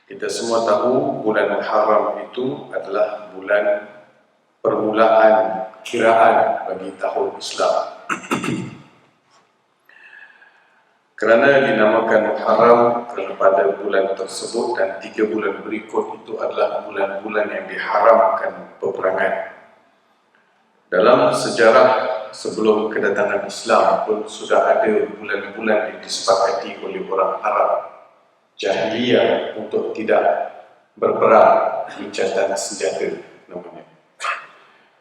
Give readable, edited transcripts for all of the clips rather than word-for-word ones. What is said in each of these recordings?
Kita semua tahu bulan Muharram itu adalah bulan permulaan kiraan bagi tahun Islam. Kerana dinamakan Muharram kerana pada bulan tersebut dan 3 bulan berikut itu adalah bulan-bulan yang diharamkan peperangan. Dalam sejarah sebelum kedatangan Islam pun sudah ada bulan-bulan yang disepakati oleh orang Arab Jahiliyah untuk tidak berperang, gencatan senjata namanya.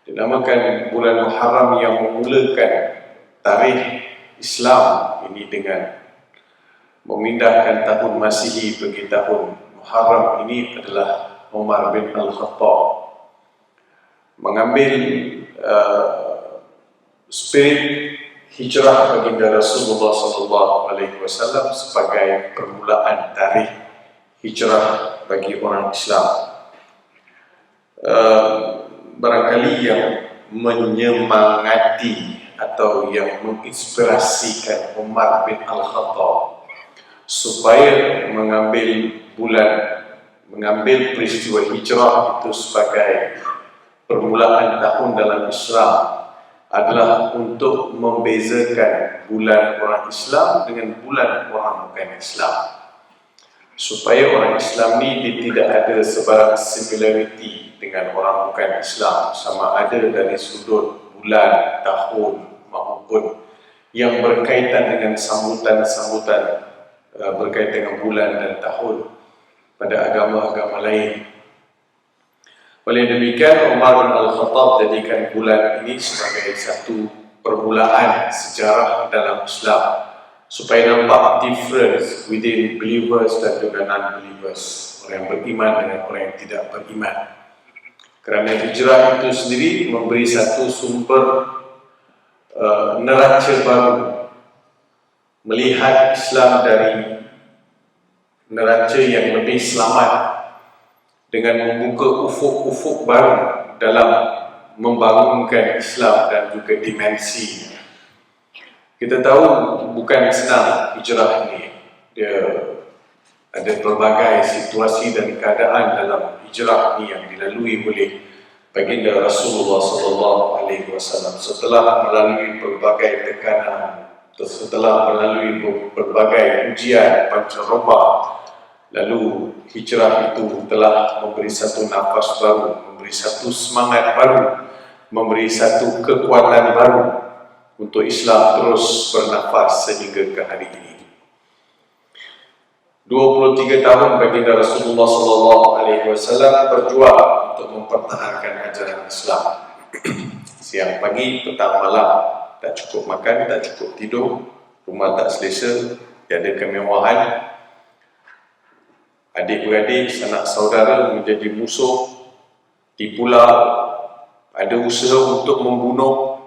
Dinamakan bulan Muharram yang memulakan tarikh Islam ini dengan memindahkan tahun Masihi bagi tahun Muharram ini adalah Umar bin Al-Khattab mengambil spirit hijrah baginda Rasulullah SAW sebagai permulaan tarikh hijrah bagi orang Islam. Barangkali yang menyemangati atau yang menginspirasikan Umar bin Al-Khattab supaya mengambil peristiwa hijrah itu sebagai permulaan tahun dalam Islam adalah untuk membezakan bulan orang Islam dengan bulan orang bukan Islam, supaya orang Islam ni dia tidak ada sebarang similarity dengan orang bukan Islam, sama ada dari sudut bulan, tahun maupun yang berkaitan dengan sambutan-sambutan berkaitan dengan bulan dan tahun pada agama-agama lain. Oleh demikian, Umar bin Al-Khattab jadikan bulan ini sebagai satu permulaan sejarah dalam Islam supaya nampak difference within believers dan juga non-believers, orang yang beriman dengan orang yang tidak beriman. Kerana hijrah itu sendiri memberi satu sumber neraca baru, melihat Islam dari neraca yang lebih selamat dengan membuka ufuk-ufuk baru dalam membangunkan Islam dan juga dimensi. Kita tahu bukan senang hijrah ini. Dia ada pelbagai situasi dan keadaan dalam hijrah ini yang dilalui oleh baginda Rasulullah SAW setelah melalui pelbagai tekanan, setelah melalui berbagai ujian pancaroba. Lalu hijrah itu telah memberi satu nafas baru, memberi satu semangat baru, memberi satu kekuatan baru untuk Islam terus bernafas sehingga ke hari ini. 23 tahun baginda Rasulullah SAW berjuang untuk mempertahankan ajaran Islam. Siang pagi, petang malam, tak cukup makan, tak cukup tidur, rumah tak selesa, tiada kemewahan. Adik-beradik, sanak saudara menjadi musuh, dipulau, ada usaha untuk membunuh,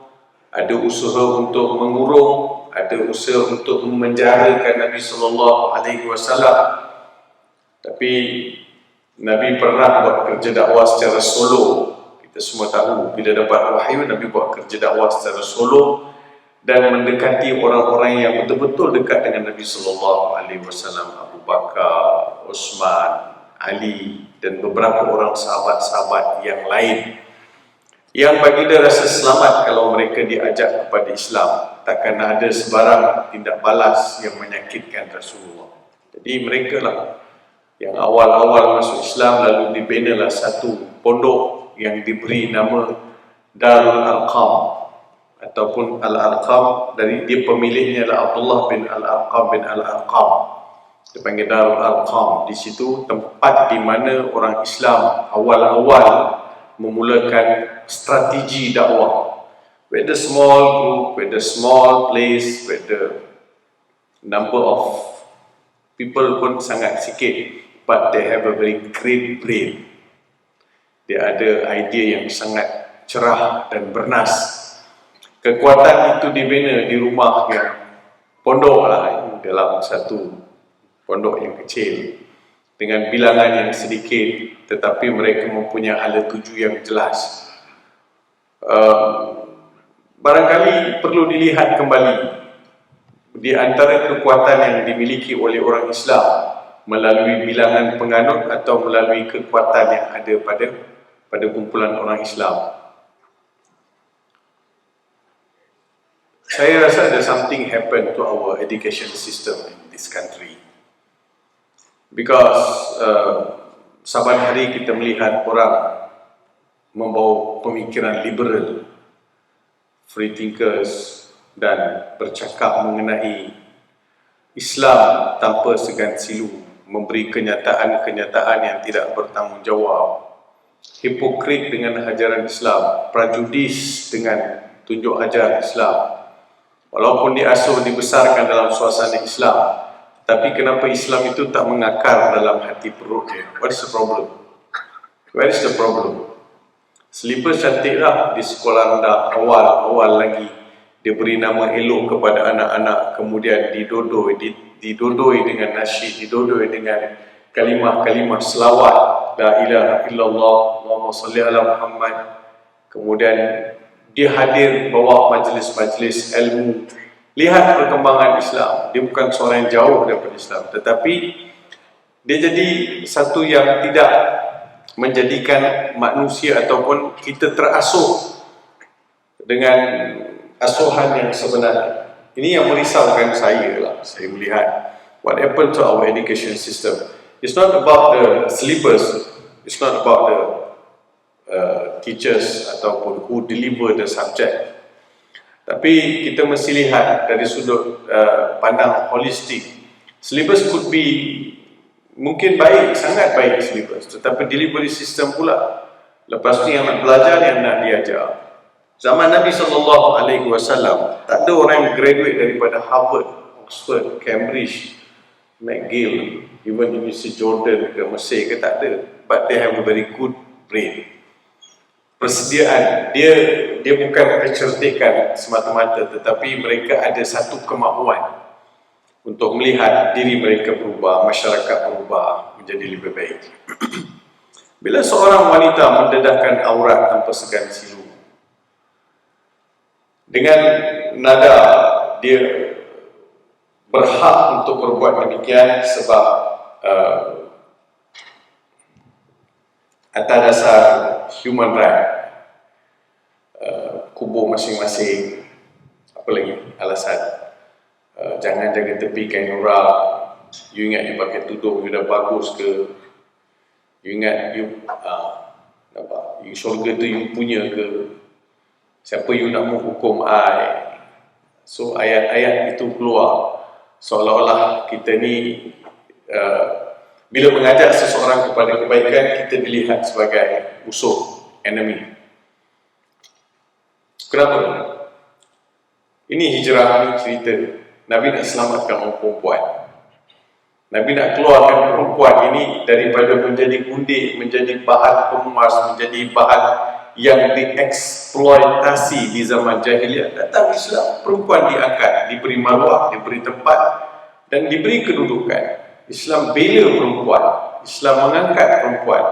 ada usaha untuk mengurung, ada usaha untuk memenjarakan Nabi SAW. Tapi Nabi pernah buat kerja dakwah secara solo. Kita semua tahu bila dapat wahyu, Nabi buat kerja dakwah secara solo dan mendekati orang-orang yang betul-betul dekat dengan Nabi SAW, Abu Bakar, Uthman, Ali dan beberapa orang sahabat-sahabat yang lain yang baginda rasa selamat kalau mereka diajak kepada Islam, takkan ada sebarang tindak balas yang menyakitkan Rasulullah. Jadi mereka lah yang awal-awal masuk Islam, lalu dibinalah satu pondok yang diberi nama Darul Arqam ataupun Al-Arqam, dari dia pemiliknya adalah Abdullah bin Al-Arqam bin Al-Arqam. Dia panggil Darul Arqam. Di situ tempat di mana orang Islam awal-awal memulakan strategi dakwah. With the small group, with the small place, with the number of people pun sangat sikit, but they have a very great brain. Dia ada idea yang sangat cerah dan bernas. Kekuatan itu dibina di rumah yang pondok lah, dalam satu pondok yang kecil dengan bilangan yang sedikit, tetapi mereka mempunyai alat tuju yang jelas. Barangkali perlu dilihat kembali di antara kekuatan yang dimiliki oleh orang Islam melalui bilangan penganut atau melalui kekuatan yang ada pada kumpulan orang Islam. Saya rasa ada something happen to our education system in this country. Because saban hari kita melihat orang membawa pemikiran liberal, free thinkers, dan bercakap mengenai Islam tanpa segan silu, memberi kenyataan-kenyataan yang tidak bertanggungjawab, hipokrit dengan ajaran Islam, prejudis dengan tunjuk ajar Islam. Walaupun diasuh, dibesarkan dalam suasana Islam, tapi kenapa Islam itu tak mengakar dalam hati perut dia? What is the problem? Where is the problem? Slippers cantiklah di sekolah rendah, awal lagi dia beri nama elok kepada anak-anak, kemudian didodoi dengan nasyid, didodoi dengan kalimah-kalimah selawat, la ilaha illallah, Allahumma salli ala Muhammad. Kemudian dia hadir bawa majlis-majlis ilmu. Lihat perkembangan Islam. Dia bukan seorang yang jauh daripada Islam, tetapi dia jadi satu yang tidak menjadikan manusia ataupun kita terasuh dengan asuhan yang sebenarnya. Ini yang merisaukan saya lah. Saya melihat what happened to our education system. It's not about the syllabus. It's not about the teachers ataupun who deliver the subject. Tapi kita mesti lihat dari sudut pandang holistik. Syllabus could be mungkin baik, sangat baik syllabus, tetapi delivery system pula. Lepas tu yang nak belajar, yang nak diajar. Zaman Nabi SAW, tak ada orang yang graduate daripada Harvard, Oxford, Cambridge, McGill, even University Jordan ke Mesir ke, tak ada. But they have a very good brain. Persediaan, dia bukan kecerdikan semata-mata, tetapi mereka ada satu kemahuan untuk melihat diri mereka berubah, masyarakat berubah menjadi lebih baik. Bila seorang wanita mendedahkan aurat tanpa segan silu, dengan nada dia berhak untuk berbuat demikian sebab atas dasar human right, kubur masing-masing. Apa lagi alasan? Jangan jaga tepi kain orang. You ingat you pakai tudung, you dah bagus ke? You ingat you you syurga tu you punya ke? Siapa you nak menghukum I? So ayat-ayat itu keluar seolah-olah kita ni bila mengajak seseorang kepada kebaikan, kita dilihat sebagai musuh, enemy. Kenapa? Ini hijrah, ini cerita Nabi nak selamatkan orang perempuan. Nabi nak keluarkan perempuan ini daripada menjadi gundik, menjadi bahan pemuas, menjadi bahan yang dieksploitasi di zaman jahiliah. Datang Islam, perempuan diangkat, diberi maruah, diberi tempat dan diberi kedudukan. Islam bela perempuan, Islam mengangkat perempuan.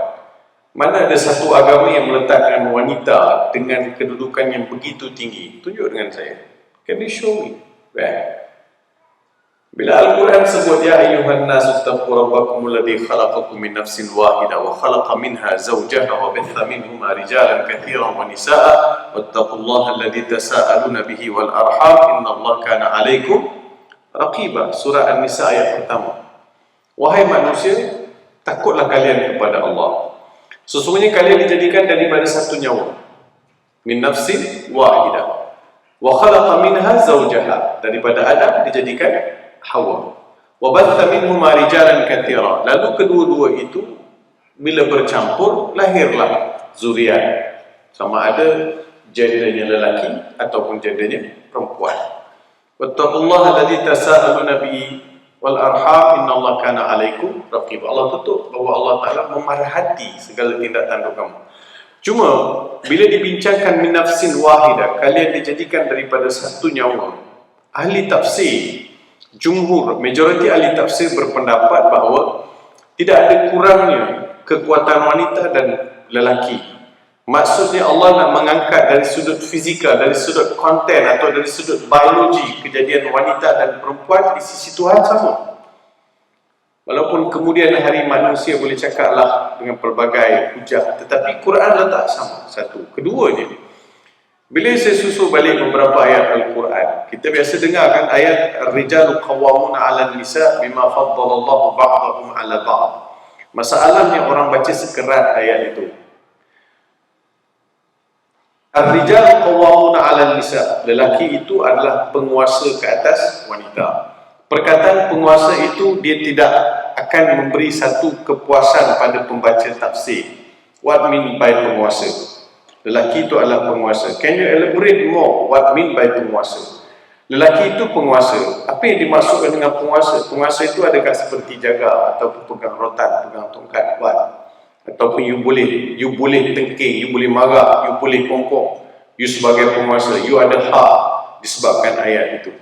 Mana ada satu agama yang meletakkan wanita dengan kedudukan yang begitu tinggi? Tunjuk dengan saya. Can you show me? Bila Al-Quran sebut ya ayyuhan nasu taqu rabbakum alladhi khalaqakum min nafsin wahidah wa khalaqa minha zawjaha wa batha minhuma rijalan katsiran wa nisaa wattaqullaha alladhi tasaaluna bihi wal arham innallaha kana 'alaikum raqiba. Surah An-Nisa ayat pertama. Wahai manusia, takutlah kalian kepada Allah. Sesungguhnya kalian dijadikan daripada satu nyawa. Min nafsin wahidah. Wa khalaqa minha zawjaha. Daripada Adam dijadikan Hawa. Wa batha minhuma rijalan katsira. Lalu kedua-dua itu bila bercampur lahirlah zuriat. Sama ada gendernya lelaki ataupun gendernya perempuan. Wattaqullaha alladzi tasaaluna bihi wal arham innallaha kana 'alaikum raqib. Allah tutup bahawa Allah Taala memerhati segala tindak tanduk kamu. Cuma bila dibincangkan min nafsin wahidah, kalian dijadikan daripada satu nyawa. Ahli tafsir, jumhur, majoriti ahli tafsir berpendapat bahawa tidak ada kurangnya kekuatan wanita dan lelaki. Maksudnya Allah nak mengangkat dari sudut fizikal, dari sudut konten atau dari sudut biologi, kejadian wanita dan perempuan di sisi Tuhan sama. Walaupun kemudian hari manusia boleh cakaplah dengan pelbagai hujah, tetapi Quran letak sama. Satu. Keduanya, bila saya susul balik beberapa ayat Al-Quran, kita biasa dengar kan ayat Ar-Rijalu Qawwamuna 'alan Nisa bima faddalallahu ba'dahum 'ala ba'd. Masalahnya orang baca sekerat ayat itu. Ar-Rijalu Qawwamuna 'alan Nisa, lelaki itu adalah penguasa ke atas wanita. Perkataan penguasa itu dia tidak akan memberi satu kepuasan pada pembaca tafsir. What mean by penguasa? Lelaki itu adalah penguasa. Can you elaborate more what mean by penguasa? Lelaki itu penguasa. Apa yang dimaksudkan dengan penguasa? Penguasa itu adakah seperti jaga atau pegang rotan, pegang tongkat, kuat? Ataupun you boleh tengking, you boleh marah, you boleh kongkong. You sebagai penguasa, you ada hak disebabkan ayat itu.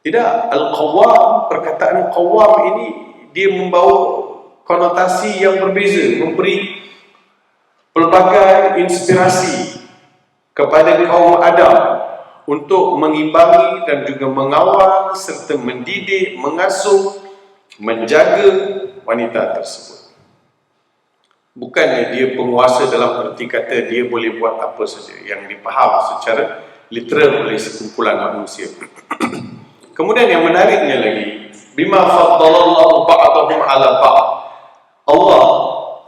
Tidak, Al-Qawwam, perkataan Qawwam ini dia membawa konotasi yang berbeza, memberi pelbagai inspirasi kepada kaum Adam untuk mengimbangi dan juga mengawal serta mendidik, mengasuh, menjaga wanita tersebut. Bukannya dia penguasa dalam erti kata dia boleh buat apa saja, yang dipaham secara literal oleh sekumpulan manusia. Kemudian yang menariknya lagi, bima faddalallahu ba'dahum 'ala ba'd.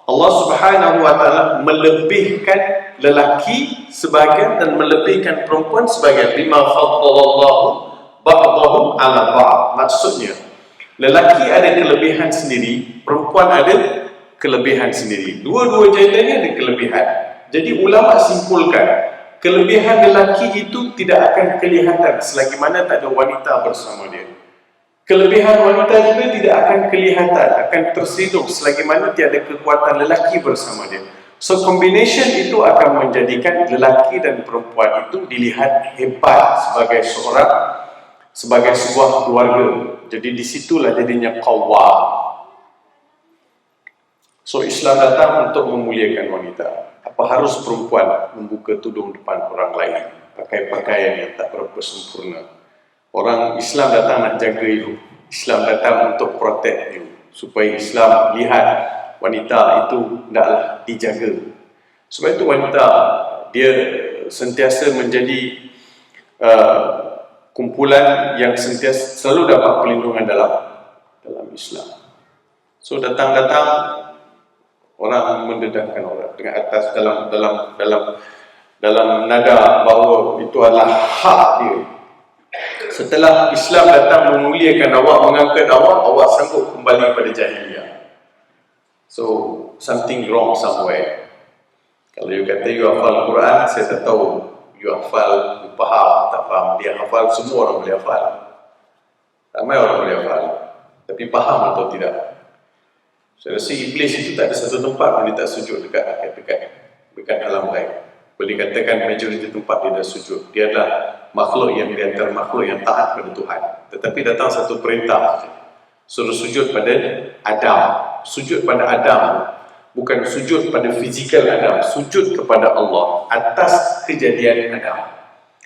Allah Subhanahu wa taala melebihkan lelaki sebahagian dan melebihkan perempuan sebahagian. Bima faddalallahu ba'dahum 'ala ba'd. Maksudnya, lelaki ada kelebihan sendiri, perempuan ada kelebihan sendiri. Dua-dua jendanya ada kelebihan. Jadi ulama simpulkan, kelebihan lelaki itu tidak akan kelihatan selagi mana tak ada wanita bersama dia. Kelebihan wanita juga tidak akan kelihatan, akan tersiduk selagi mana tiada kekuatan lelaki bersama dia. So combination itu akan menjadikan lelaki dan perempuan itu dilihat hebat sebagai sebuah keluarga. Jadi disitulah jadinya qawwam. So Islam datang untuk memuliakan wanita. Apa harus perempuan membuka tudung depan orang lain, pakai pakaian yang tak berapa sempurna? Orang Islam datang nak jaga you. Islam datang untuk protect you, supaya Islam lihat wanita itu hendaklah dijaga. Sebab itu wanita dia sentiasa menjadi kumpulan yang sentiasa selalu dapat perlindungan dalam Islam. So datang-datang orang mendedahkan orang dengan atas dalam nada bahawa itu adalah hak dia. Setelah Islam datang memuliakan awak, mengangkat awak sanggup kembali pada jahiliyah. So something wrong somewhere. Kalau you kata you hafal Quran, saya tak tahu you hafal, you faham, tak faham. Dia hafal, semua orang boleh hafal. Ramai orang boleh hafal, tapi faham atau tidak? Saya rasa iblis itu tak ada satu tempat pun dia tak sujud dekat alam lain. Boleh katakan majoriti tempat dia dah sujud. Dia adalah makhluk yang di antara makhluk yang taat pada Tuhan. Tetapi datang satu perintah, suruh sujud pada Adam. Sujud pada Adam, bukan sujud pada fizikal Adam, sujud kepada Allah atas kejadian Adam.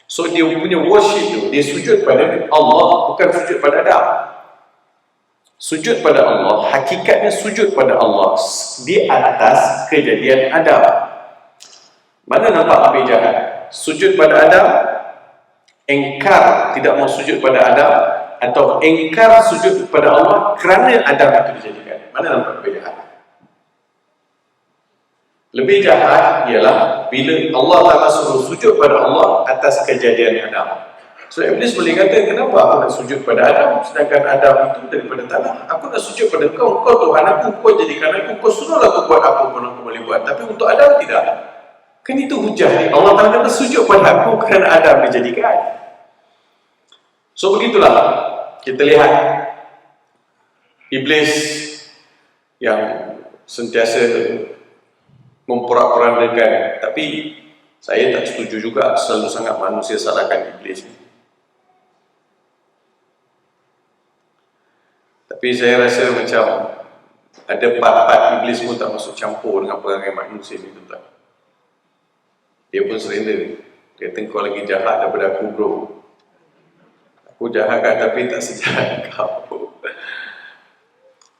So dia punya worship tu, dia sujud pada Allah, bukan sujud pada Adam. Sujud pada Allah, hakikatnya sujud pada Allah di atas kejadian Adam. Mana nampak lebih jahat? Sujud pada Adam, engkar tidak mau sujud pada Adam, atau engkar sujud kepada Allah kerana Adam itu dijadikan? Mana nampak lebih jahat? Lebih jahat ialah bila Allah Ta'ala suruh sujud pada Allah atas kejadian Adam. So Iblis boleh kata, kenapa aku nak sujud pada Adam sedangkan Adam itu daripada tanah? Aku nak sujud pada kau Tuhan aku, kau jadikan aku, kau suruhlah aku buat apa pun aku boleh buat. Tapi untuk Adam tidak. Kan itu hujah ni. Allah Ta'ala kata sujud pada aku kerana Adam dijadikan. So begitulah kita lihat Iblis yang sentiasa memporak-porandakan. Tapi saya tak setuju juga selalu sangat manusia salahkan Iblis ni. Tapi saya rasa macam ada part-part Iblis pun tak masuk campur dengan perangai manusia ni, tuan-tuan. Dia pun surrender. Dia kata kau lagi jahat daripada aku, bro. Aku jahat kan, tapi tak sejahat kau.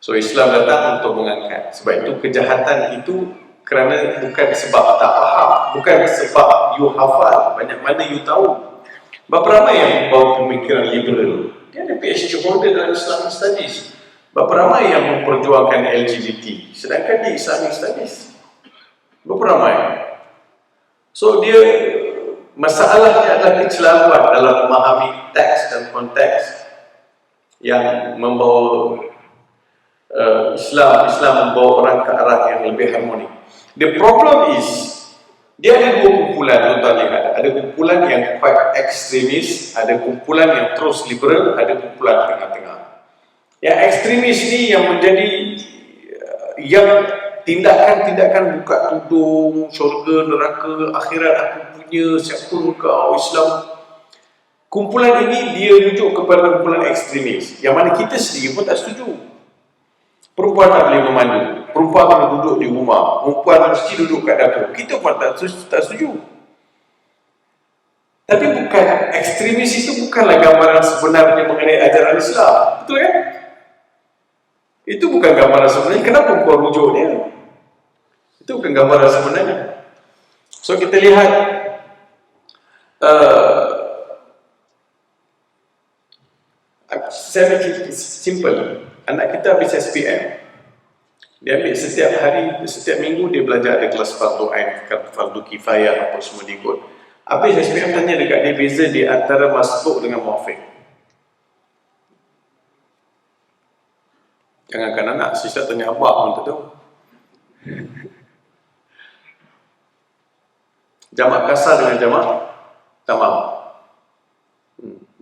So Islam datang untuk mengangkat. Sebab itu kejahatan itu kerana bukan sebab tak faham, bukan sebab you hafal, banyak mana you tahu. Berapa ramai yang membawa pemikiran liberal? Dia ada PhD holder dalam Islamic Studies. Berapa ramai yang memperjuangkan LGBT, sedangkan di Islamic Studies? Berapa ramai? So dia, masalahnya adalah kecelaruan dalam memahami teks dan konteks yang membawa Islam membawa orang ke arah yang lebih harmoni. The problem is, dia ada dua kumpulan, tuan-tuan lihat. Ada kumpulan yang quite ekstremis, ada kumpulan yang terus liberal, ada kumpulan tengah-tengah. Yang ekstremis ni yang menjadi yang tindakan-tindakan buka tudung, syurga, neraka, akhirat aku punya, siapa kau, Islam. Kumpulan ini dia rujuk kepada kumpulan ekstremis, yang mana kita sendiri pun tak setuju. Perempuan tak boleh memandu, perempuan kena duduk di rumah, perempuan mesti duduk kat dapur. Kita pun tak setuju. Tapi bukan, ekstremis itu bukanlah gambaran sebenarnya mengenai ajaran Islam. Betul kan? Itu bukan gambaran sebenarnya. Kenapa perempuan rujuk dia? Itu bukan gambaran sebenarnya. So kita lihat saya make simple. Anak kita habis SPM, dia ambil setiap hari, setiap minggu dia belajar, ada kelas fardu ain, fardu kifayah, apa semua dia ikut. Habis SPM tanya dekat dia, beza di antara masbuk dengan muafiq. Jangankan anak, sisa tanya abah pun tak tahu. Jamak kasar dengan jamak tamam.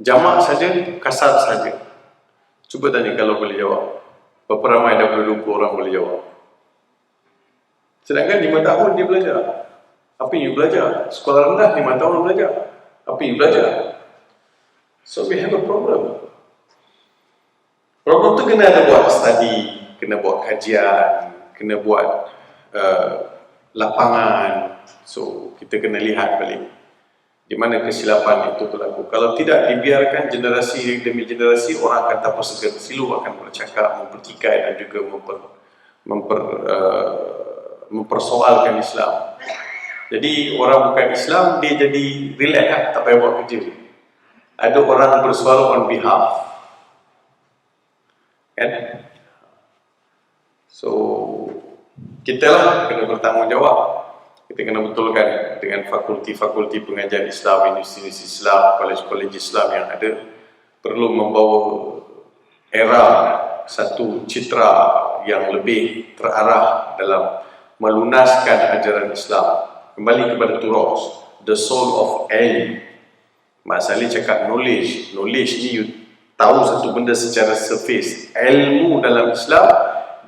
Jamak saja, kasar saja. Cuba tanya kalau boleh jawab. Berapa ramai 22 orang boleh jawab? Sedangkan 5 tahun dia belajar. Apa yang you belajar? Sekolah rendah 5 tahun belajar. Apa yang you belajar? So we have a problem. Problem tu kena ada buat study, kena buat kajian, kena buat lapangan. So kita kena lihat balik di mana kesilapan itu berlaku. Kalau tidak dibiarkan, generasi demi generasi orang akan tanpa silu akan bercakap, mempertikai dan juga mempersoalkan Islam. Jadi orang bukan Islam, dia jadi relax lah, tak payah buat kerja. Ada orang bersuara on behalf, kan? So kita lah kena bertanggungjawab. Kita kena betulkan dengan fakulti-fakulti pengajian Islam, universiti Islam, kolej-kolej Islam yang ada, perlu membawa era satu citra yang lebih terarah dalam melunaskan ajaran Islam. Kembali kepada Turos, the soul of ilm. Mak Saleh cakap knowledge. Knowledge ni you tahu satu benda secara surface. Ilmu dalam Islam,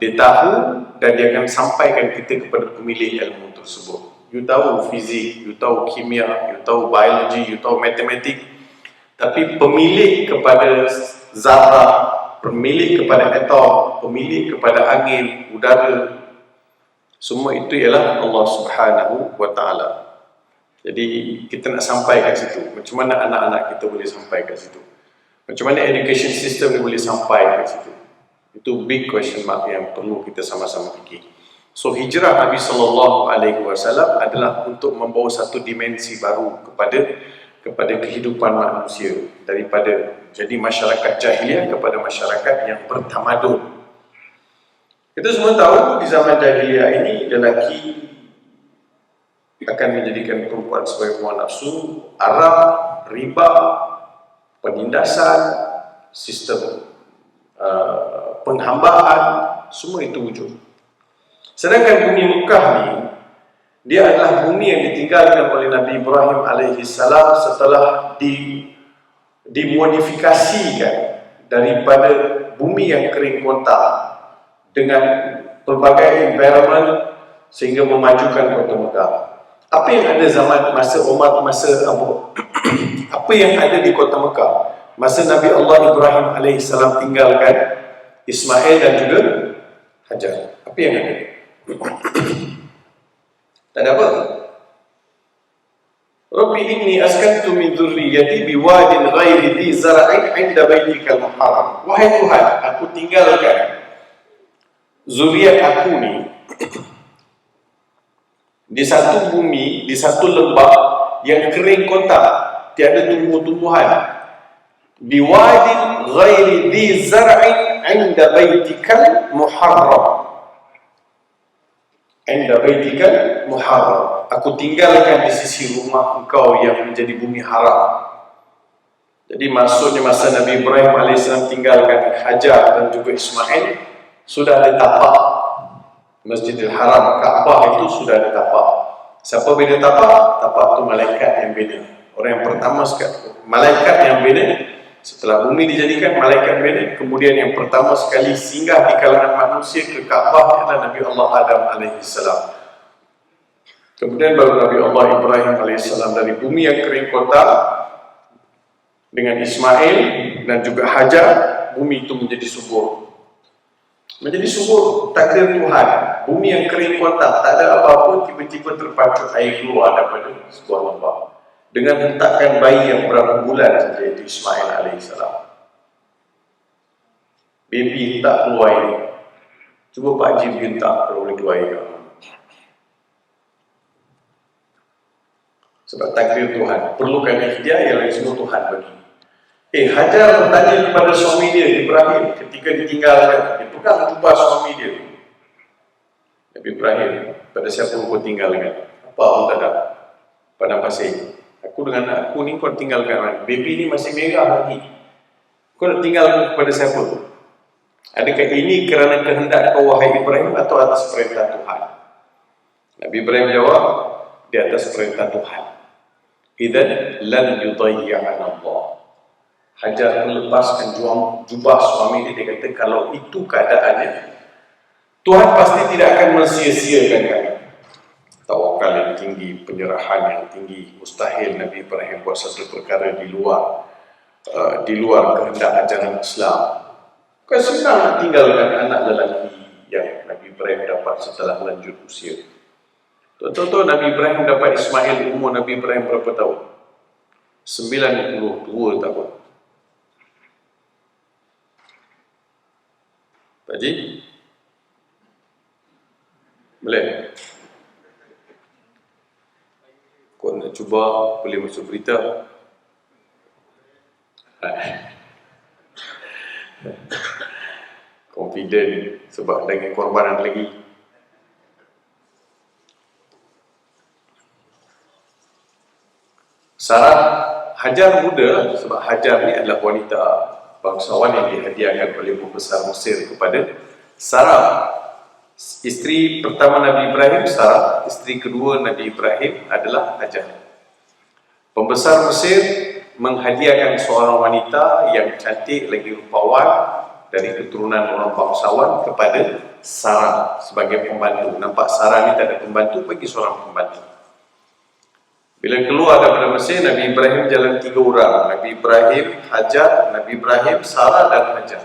dia tahu dan dia akan sampaikan kita kepada pemilik ilmu tersebut. You tahu fizik, you tahu kimia, you tahu biologi, you tahu matematik, tapi pemilik kepada zarah, pemilik kepada atom, pemilik kepada angin, udara, semua itu ialah Allah Subhanahu wa Ta'ala. Jadi kita nak sampai kat situ. Macam mana anak-anak kita boleh sampai kat situ? Macam mana education system ni boleh sampai kat situ? Itu big question mark yang perlu kita sama-sama fikir. So hijrah Nabi SAW adalah untuk membawa satu dimensi baru kepada kehidupan manusia, daripada jadi masyarakat jahiliah kepada masyarakat yang bertamadun. Kita semua tahu di zaman jahiliah ini lelaki akan menjadikan perempuan sebagai buah nafsu, arak, riba, penindasan, sistem penghambaan, semua itu wujud. Sedangkan bumi Mekah ni, dia adalah bumi yang ditinggalkan oleh Nabi Ibrahim alaihissalam setelah dimodifikasikan daripada bumi yang kering kontak dengan pelbagai environment sehingga memajukan kota Mekah. Apa yang ada zaman masa Umar, masa Abu apa yang ada di kota Mekah masa Nabi Allah Ibrahim alaihissalam tinggalkan Ismail dan juga Hajar? Apa yang ada? Tak ada apa. Rabbi inni askantu min dhurriyyati biwadin ghairi dhi zara'in 'inda baitikal muharram. Wahai Tuhan, aku tinggalkan zuriat aku ni di satu bumi, di satu lembah yang kering kotak, tiada tumbuh-tumbuhan, biwadin ghairi dhi zar'in 'inda baitikal muharram, 'inda baitikal muharram, aku tinggalkan di sisi rumah engkau yang menjadi bumi haram. Jadi maksudnya masa Nabi Ibrahim AS tinggalkan Hajar dan juga Ismail, sudah ada tapak Masjidil Haram, Kaabah itu sudah ada tapak. Siapa bina tapak? Tapak itu malaikat yang bina. Orang yang pertama sekali, malaikat yang bina. Setelah bumi dijadikan, malaikat bina. Kemudian yang pertama sekali singgah di kalangan manusia ke Kaabah adalah Nabi Allah Adam AS. Kemudian baru Nabi Allah Ibrahim AS dari bumi yang kering kotak dengan Ismail dan juga Hajar, bumi itu menjadi subur. Menjadi subur, takdir Tuhan. Bumi yang kering kotak, tak ada apa-apa, tiba-tiba terpacut air keluar daripada sebuah lembah. Dengan hentakan bayi yang berapa bulan saja, itu Ismail AS. Baby hentak keluar air. Cuba Pak Haji hentak kalau boleh keluar air. Sebab takdir Tuhan. Perlukan ikhtiar, yang lain semua Tuhan bagi. Hajar bertanya kepada suami dia, Ibrahim, ketika ditinggalkan. Dia pegang jubah suami dia. Nabi Ibrahim, pada siapa kau tinggalkan? Apa orang tak ada? Padang pasir. Aku dengan aku ni kau tinggalkan. Baby ni masih merah lagi. Kau nak tinggalkan kepada siapa? Adakah ini kerana kehendak kau wahai Ibrahim atau atas perintah Tuhan? Nabi Ibrahim jawab, di atas perintah Tuhan. Idzan lan yudayyi'ana Allah. Hajar melepaskan jubah suami dia. Dia kata, kalau itu keadaannya, Tuhan pasti tidak akan mensia-siakan kami. Tawakal yang tinggi, penyerahan yang tinggi. Mustahil Nabi Ibrahim buat satu perkara di luar kehendak ajaran Islam. Kan senang nak tinggalkan anak lelaki yang Nabi Ibrahim dapat setelah lanjut usia. Tuan-tuan, Nabi Ibrahim dapat Ismail, umur Nabi Ibrahim berapa tahun? 92 tahun. Pak Haji? Boleh? Kau nak cuba, boleh masuk berita. Confident sebab dengan korbanan lagi. Sarah, Hajar muda, sebab Hajar ni adalah wanita bangsawan yang dihadiahkan oleh pembesar Mesir kepada Sarah. Isteri pertama Nabi Ibrahim, Sarah. Isteri kedua Nabi Ibrahim adalah Hajar. Pembesar Mesir menghadiahkan seorang wanita yang cantik lagi rupawan dari keturunan orang bangsawan kepada Sarah sebagai pembantu. Nampak Sarah ni tak ada pembantu, bagi seorang pembantu. Bila keluar daripada Mesir, Nabi Ibrahim jalan 3 orang. Nabi Ibrahim, Hajar, Nabi Ibrahim, Sarah dan Hajar.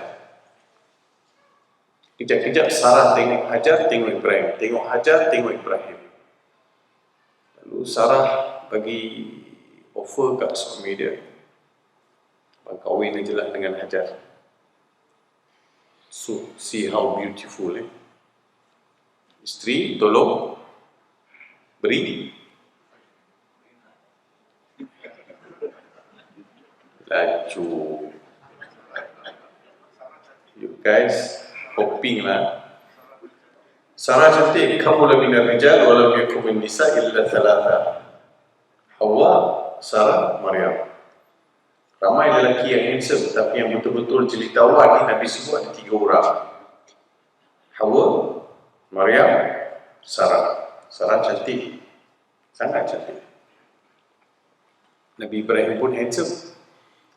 Kejap-kejap Sarah tengok Hajar, tengok Ibrahim. Tengok Hajar, tengok Ibrahim. Lalu Sarah bagi offer kat suami dia. Abang kahwin aja lah dengan Hajar. So, see how beautiful Isteri tolong beri. Laju. You guys hoping lah. Sarah cantik, kamu lebih minar rijal walau yakum min nisa illa thalatha. Hawa, Sarah, Maryam. Ramai lelaki yang handsome, tapi yang betul-betul jelitawan ni Nabi sebut ada 3 orang. Hawa, Maryam, Sarah. Sarah cantik, sangat cantik. Nabi Ibrahim pun handsome.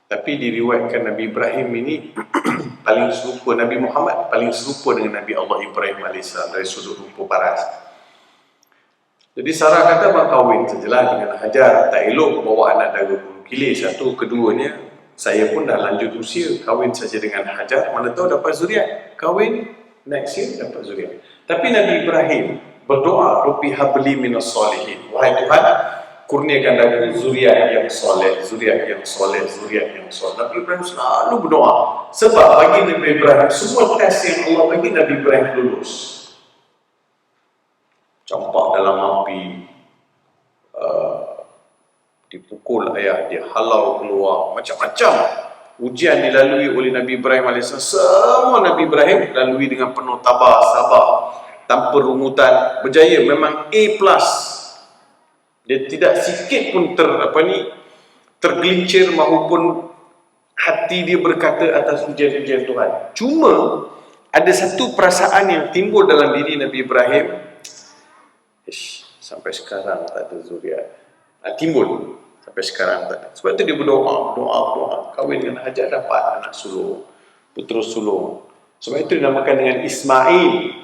Tapi diriwayatkan Nabi Ibrahim ini paling serupa, Nabi Muhammad paling serupa dengan Nabi Allah Ibrahim AS dari sudut rupa paras. Jadi Sarah kata, abang kahwin sajalah dengan Hajar. Tak elok bawa anak dara bulu kilir. Satu, keduanya, saya pun dah lanjut usia, kahwin saja dengan Hajar. Mana tahu dapat zuriat. Kahwin, next year dapat zuriat. Tapi Nabi Ibrahim berdoa, Rabbi habli minas salihin. Wahai Tuhan, kurniakan aku zuriat yang soleh, zuriat yang soleh, zuriat yang soleh. Nabi Ibrahim selalu berdoa. Sebab bagi Nabi Ibrahim, semua tes yang Allah bagi Nabi Ibrahim lulus. Campak dalam api, dipukul ayah dia, halau keluar, macam-macam ujian dilalui oleh Nabi Ibrahim AS. Semua Nabi Ibrahim lalui dengan penuh tabah, sabar, tanpa rungutan, berjaya. Memang A+. Dia tidak sikit pun tergelincir maupun hati dia berkata atas ujian-ujian Tuhan. Cuma ada satu perasaan yang timbul dalam diri Nabi Ibrahim, sampai sekarang tak ada zuriat. Timbul sampai sekarang tak ada. Sebab itu dia berdoa, kahwin dengan Hajar, dapat anak sulung, putera sulung. Sebab itu dinamakan dengan Ismail.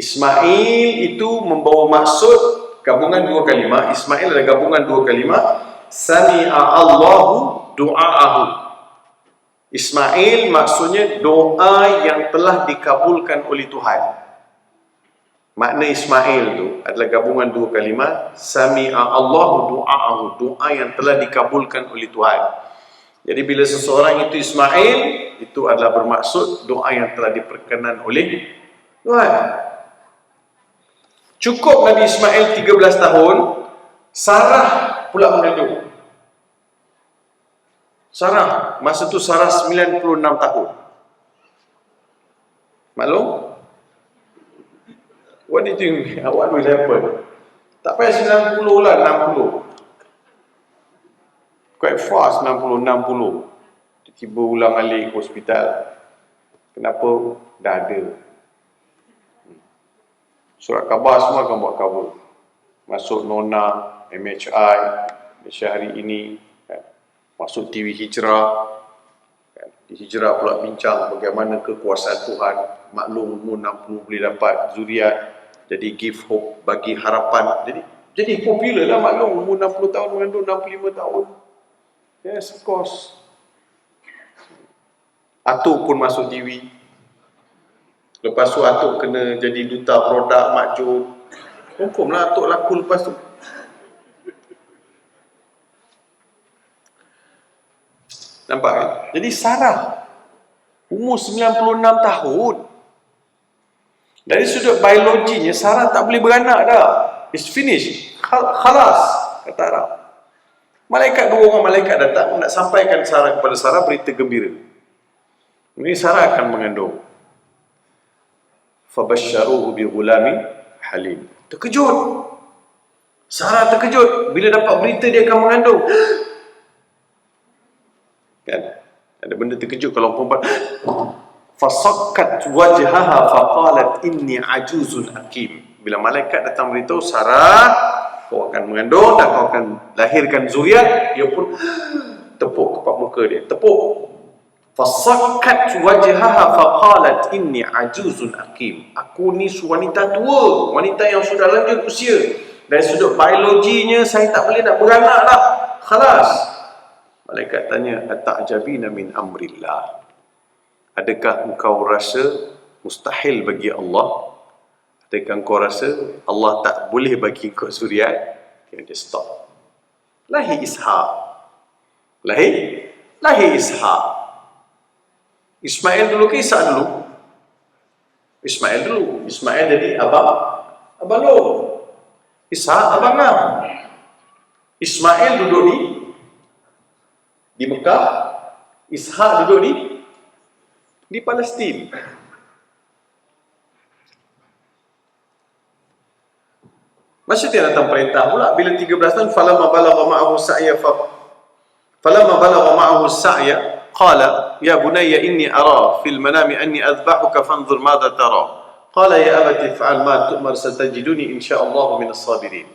Ismail itu membawa maksud gabungan dua kalimah. Ismail adalah gabungan dua kalimah. Sami'a Allahu du'aahu. Ismail maksudnya doa yang telah dikabulkan oleh Tuhan. Makna Ismail itu adalah gabungan dua kalimah. Sami'a Allahu du'aahu, doa yang telah dikabulkan oleh Tuhan. Jadi bila seseorang itu Ismail, itu adalah bermaksud doa yang telah diperkenan oleh Tuhan. Cukup Nabi Ismail 13 tahun, Sarah pula mengandung. Sarah, masa tu Sarah 96 tahun. Maklum? What do you think? What will happen? Tak payah 90 lah, 60. Quite fast, 60. Tiba-tiba ulang alik ke hospital. Kenapa? Dah ada. Surat khabar semua akan buat cover. Masuk Nona, MHI, Malaysia Hari Ini, kan? Masuk TV Hijrah, kan? Di Hijrah pula bincang bagaimana kekuasaan Tuhan. Maklum umur 60 boleh dapat zuriat, jadi give hope, bagi harapan. Jadi popular lah. Maklum umur 60 tahun mengandung 65 tahun. Yes, of course. Atuk pun masuk TV. Lepas tu Atuk kena jadi duta produk Makjub. Hukum lah Atuk laku lepas tu. Nampak kan? Jadi Sarah umur 96 tahun. Dari sudut biologinya, Sarah tak boleh beranak dah. It's finished. Khalas, kata Arab. Dua orang malaikat datang nak sampaikan kepada Sarah berita gembira. Ini Sarah akan mengandung. Fabasyaruhu bi ghulamin halim. Terkejut. Sarah terkejut bila dapat berita dia akan mengandung. Kan? Ada benda terkejut kalau perempuan. Fasakkat wajhaha faqalat inni ajuzun hakim. Bila malaikat datang beritahu, Sarah, kau akan mengandung dan kau akan lahirkan zuriat, dia pun tepuk kepak muka dia. Tepuk. Fasakkat wajhaha faqalat inni ajuzun hakim. Aku ni wanita tua, wanita yang sudah lanjut usia. Dari sudut biologinya saya tak boleh nak beranak dah. Khalas. Malaikat tanya, ata'jabina min amrillah. Adakah engkau rasa mustahil bagi Allah? Adakah engkau rasa Allah tak boleh bagi engkau zuriat? Dia stop. Lahir Ishaq. Lahir Ishaq. Ismail dulu ke Ishak dulu? Ismail dulu. Ismail jadi abang Long. Ishak abang Am. Ismail duduk di Mekah. Ishak duduk di Palestin. Masa dia datang perintah pula bila 13 tahun, falamma balagha ma'ahu sa'ya qala ya bunayya inni ara fil manami anni adhbahuka fanzur madha tara. Qala ya abati fa'al ma tu'mar satajiduni insyaallah minas sabirin.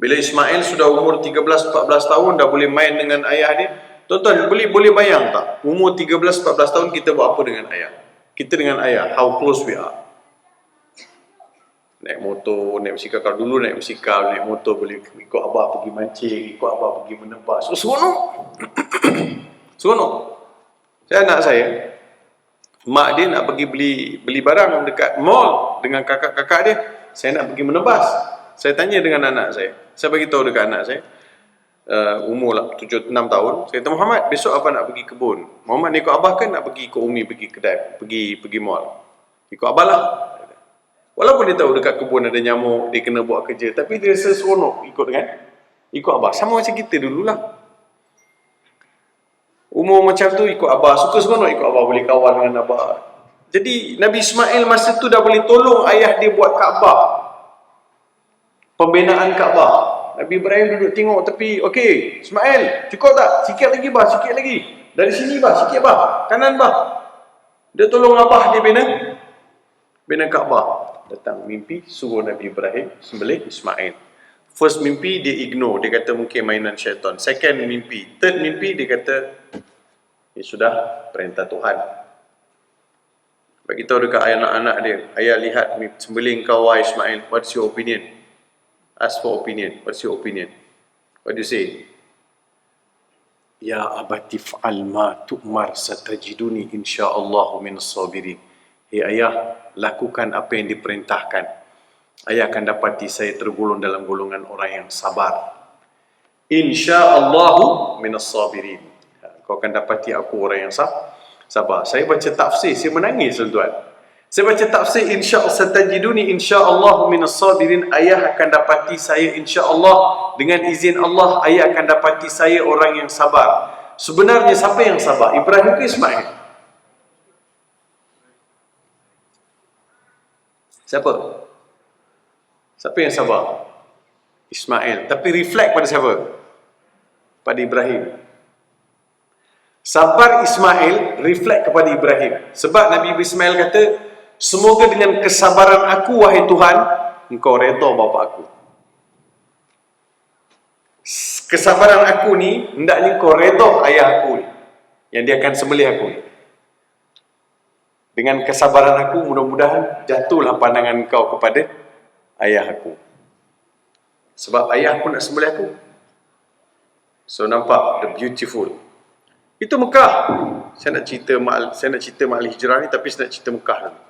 Bila Ismail sudah umur 13-14 tahun dah boleh main dengan ayah dia. Tuan-tuan boleh bayang tak? Umur 13-14 tahun kita buat apa dengan ayah? Kita dengan ayah, how close we are? Naik motor, naik motosikal. Kalau dulu naik motosikal, naik motor boleh ikut abah pergi mancing, ikut abah pergi menebas. So, seronok. Saya anak saya, mak dia nak pergi beli barang dekat mall dengan kakak-kakak dia. Saya nak pergi menebas. Saya tanya dengan anak saya bagi tahu dekat anak saya, umur lah 7-6 tahun, saya kata, Muhammad, besok abah nak pergi kebun. Muhammad ikut abah kan nak pergi ikut Umi pergi kedai, pergi mall? Ikut abah lah. Walaupun dia tahu dekat kebun ada nyamuk, dia kena buat kerja, tapi dia rasa seronok ikut abah. Sama macam kita dululah. Umur macam tu ikut abah, suka seronok ikut abah, boleh kawan dengan abah. Jadi Nabi Ismail masa tu dah boleh tolong ayah dia buat Kaabah, pembinaan Kaabah. Nabi Ibrahim duduk tengok tepi, okey Ismail, cukup tak? Sikit lagi bah, sikit lagi. Dari sini bah, sikit bah, kanan bah. Dia tolong abah dia bina Kaabah. Datang mimpi suruh Nabi Ibrahim sembelih Ismail. First mimpi dia ignore, dia kata mungkin mainan syaitan. Second mimpi, third mimpi dia kata ini sudah perintah Tuhan. Bagi tahu dekat anak-anak dia, ayah lihat sembelih kau wahai Ismail, what's your opinion? Ask for opinion. What's your opinion? What do you say? Ya abati fa'al ma tu'mar satajiduni insyaallahu minas sabirin. Hei ayah, lakukan apa yang diperintahkan. Ayah akan dapati saya tergolong dalam golongan orang yang sabar. InsyaAllahu minas sabirin. Kau akan dapati aku orang yang sabar. Saya baca tafsir, saya menangis tuan-tuan. Saya baca tafsir insyaallah satajiduni insyaallahu minas sabirin. Ayah akan dapati saya insyaallah, dengan izin Allah ayah akan dapati saya orang yang sabar. Sebenarnya siapa yang sabar? Ibrahim ke Ismail? Siapa yang sabar? Ismail. Tapi reflect pada siapa? Pada Ibrahim. Sabar Ismail reflect kepada Ibrahim. Sebab Nabi Ismail kata, semoga dengan kesabaran aku wahai Tuhan, engkau redha bapa aku. Kesabaran aku ni hendaknya engkau redha ayah aku ni, yang dia akan sembelih aku ni. Dengan kesabaran aku, mudah-mudahan jatuhlah pandangan kau kepada ayah aku. Sebab ayah aku nak sembelih aku. So nampak the beautiful. Itu Mekah. Saya nak cerita Ma'al Hijrah ni, tapi saya nak cerita Mekah dulu.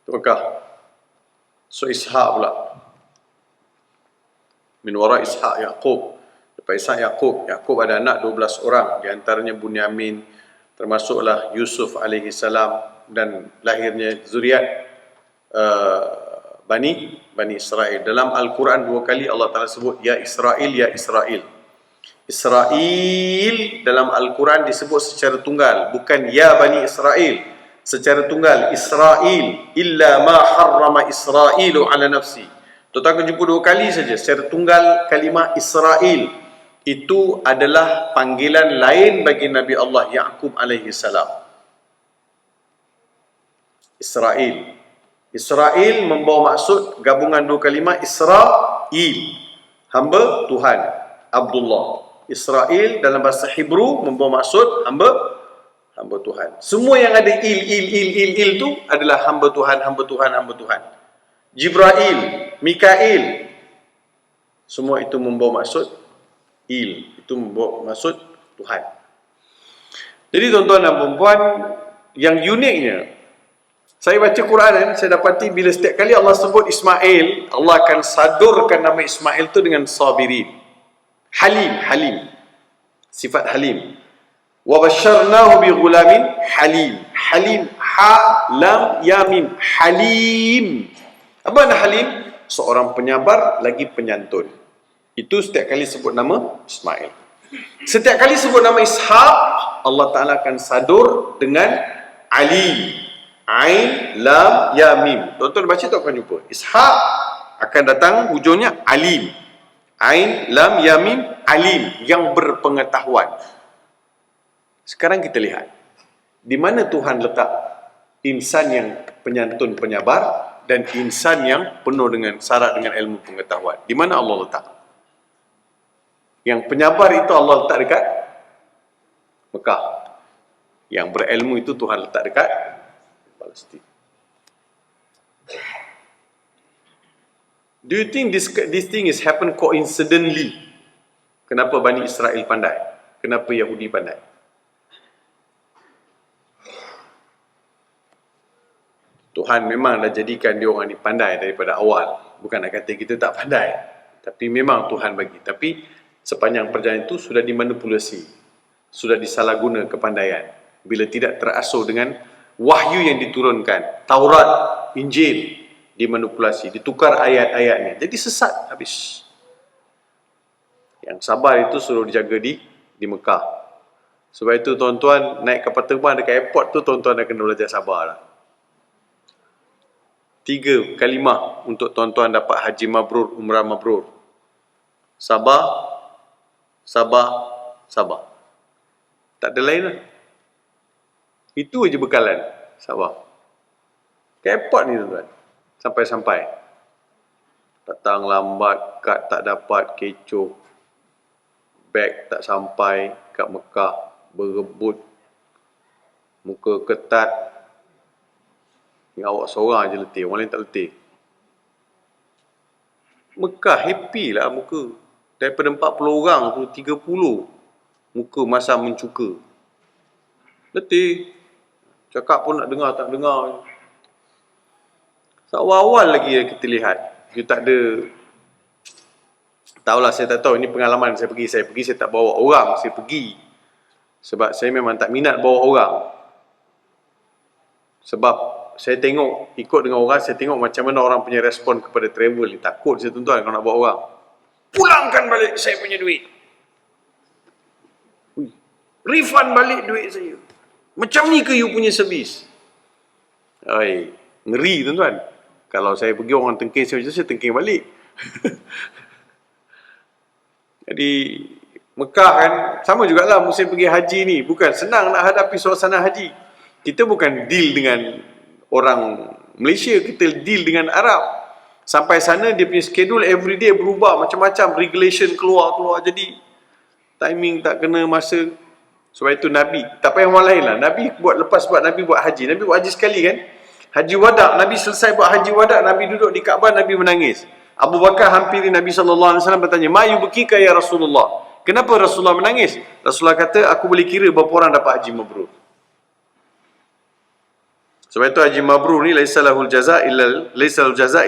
Itu Mekah. So Ishaq pula. Min wara Ishaq Yaqub. Lepas Ishaq Yaqub ada anak 12 orang. Di antaranya Bunyamin, termasuklah Yusuf alaihi salam, dan lahirnya zuriat Bani Israel. Dalam Al-Quran 2 kali Allah Ta'ala sebut Ya Israel, Ya Israel. Israel dalam Al-Quran disebut secara tunggal, bukan Ya Bani Israel. Secara tunggal, Israel. Illa ma harrama Israelu ala nafsi. Tuan-tuan akan jumpa 2 kali saja secara tunggal kalimah Israel. Itu adalah panggilan lain bagi Nabi Allah Ya'qub alaihi salam. Israel membawa maksud gabungan 2 kalimah. Israel, hamba Tuhan, Abdullah. Israel dalam bahasa Hebrew membawa maksud hamba Tuhan. Semua yang ada il tu adalah hamba Tuhan. Jibril, Mikail, semua itu membawa maksud itu membawa maksud Tuhan. Jadi tuan-tuan dan puan-puan, yang uniknya, saya baca Quran, saya dapati bila setiap kali Allah sebut Ismail, Allah akan sadurkan nama Ismail tu dengan sabirin. Halim. Sifat Halim. Wa basyarnahu bi ghulamin halim. Halim, ha lam ya mim. Halim. Apa makna Halim? Seorang penyabar lagi penyantun. Itu setiap kali sebut nama Ismail. Setiap kali sebut nama Ishaq, Allah Ta'ala akan sadur dengan Ali. Ain, Lam, Ya, Mim. Tuan-tuan baca tu akan jumpa. Ishaq akan datang hujungnya Alim. Ain, Lam, Ya, Mim, Alim. Yang berpengetahuan. Sekarang kita lihat. Di mana Tuhan letak insan yang penyantun penyabar dan insan yang penuh dengan syarat dengan ilmu pengetahuan? Di mana Allah letak? Yang penyabar itu Allah letak dekat Mekah. Yang berilmu itu Tuhan letak dekat Palestin. Do you think this thing is happen coincidentally? Kenapa Bani Israel pandai? Kenapa Yahudi pandai? Tuhan memang dah jadikan dia orang ni pandai daripada awal. Bukan nak kata kita tak pandai, tapi memang Tuhan bagi. Tapi sepanjang perjalanan itu sudah dimanipulasi, sudah disalahguna kepandaian. Bila tidak terasuh dengan wahyu yang diturunkan, Taurat, Injil, dimanipulasi, ditukar ayat-ayatnya, jadi sesat habis. Yang sabar itu suruh dijaga di Mekah. Sebab itu tuan-tuan naik kapal terbang dekat airport tu, tuan-tuan dah kena belajar sabar lah. 3 kalimah untuk tuan-tuan dapat haji mabrur, umrah mabrur. Sabar, sabar, sabar. Tak ada lain lah. Itu je bekalan. Sabar. Ke airport ni tuan-tuan. Sampai-sampai. Datang lambat, kad tak dapat, kecoh. Beg tak sampai kat Mekah, berebut. Muka ketat. Ni awak seorang je letih, orang lain tak letih. Mekah happy lah muka. Daripada 40 orang tu 30 muka masam mencuka. Letih. Cakap pun nak dengar tak dengar. Awal-awal lagi kita lihat. Dia tak ada. Tahulah, saya tak tahu. Ini pengalaman saya pergi. Saya tak bawa orang. Saya pergi. Sebab saya memang tak minat bawa orang. Sebab saya tengok, ikut dengan orang, saya tengok macam mana orang punya respon kepada travel ni. Takut saya tuan-tuan kalau nak bawa orang. Pulangkan balik saya punya duit. Refund balik duit saya. Macam ni ke you punya servis? Ngeri tuan-tuan. Kalau saya pergi orang tengking saya tengking balik. Jadi Mekah kan sama jugalah musim pergi haji ni. Bukan senang nak hadapi suasana haji. Kita bukan deal dengan orang Malaysia, kita deal dengan Arab. Sampai sana dia punya schedule everyday berubah, macam-macam regulation keluar. Jadi timing tak kena masa. Sebab itu Nabi, tak payah orang lain lah. Nabi lepas Nabi buat haji sekali kan. Haji wada', Nabi selesai buat haji wada', Nabi duduk di Kaabah, Nabi menangis. Abu Bakar hampiri Nabi SAW bertanya, "Ma yubkika ya Rasulullah?" Kenapa Rasulullah menangis? Rasulullah kata, "Aku boleh kira berapa orang dapat haji mabrur." Sebab itu haji mabrur ni laisal jaza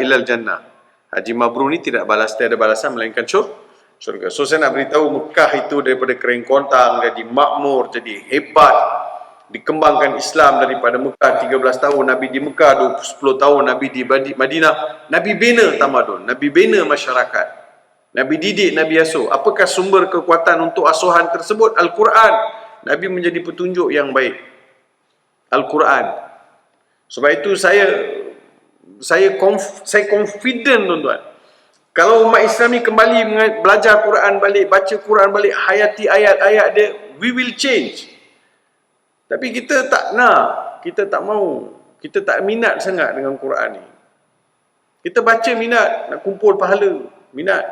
illal jannah. Haji mabrur ni tidak ada balasan melainkan syurga. So saya nak beritahu Mekah itu daripada kering kontang jadi makmur, jadi hebat. Dikembangkan Islam daripada Mekah 13 tahun, Nabi di Mekah 10 tahun, Nabi di Madinah. Nabi bina tamadun, Nabi bina masyarakat. Nabi didik, Nabi asuh. Apakah sumber kekuatan untuk asuhan tersebut? Al-Quran. Nabi menjadi petunjuk yang baik. Al-Quran. Sebab itu saya confident tuan-tuan. Kalau umat Islam ni kembali belajar Quran balik, baca Quran balik, hayati ayat-ayat dia, we will change. Tapi kita tak nak, kita tak mau, kita tak minat sangat dengan Quran ni. Kita baca minat, nak kumpul pahala, minat.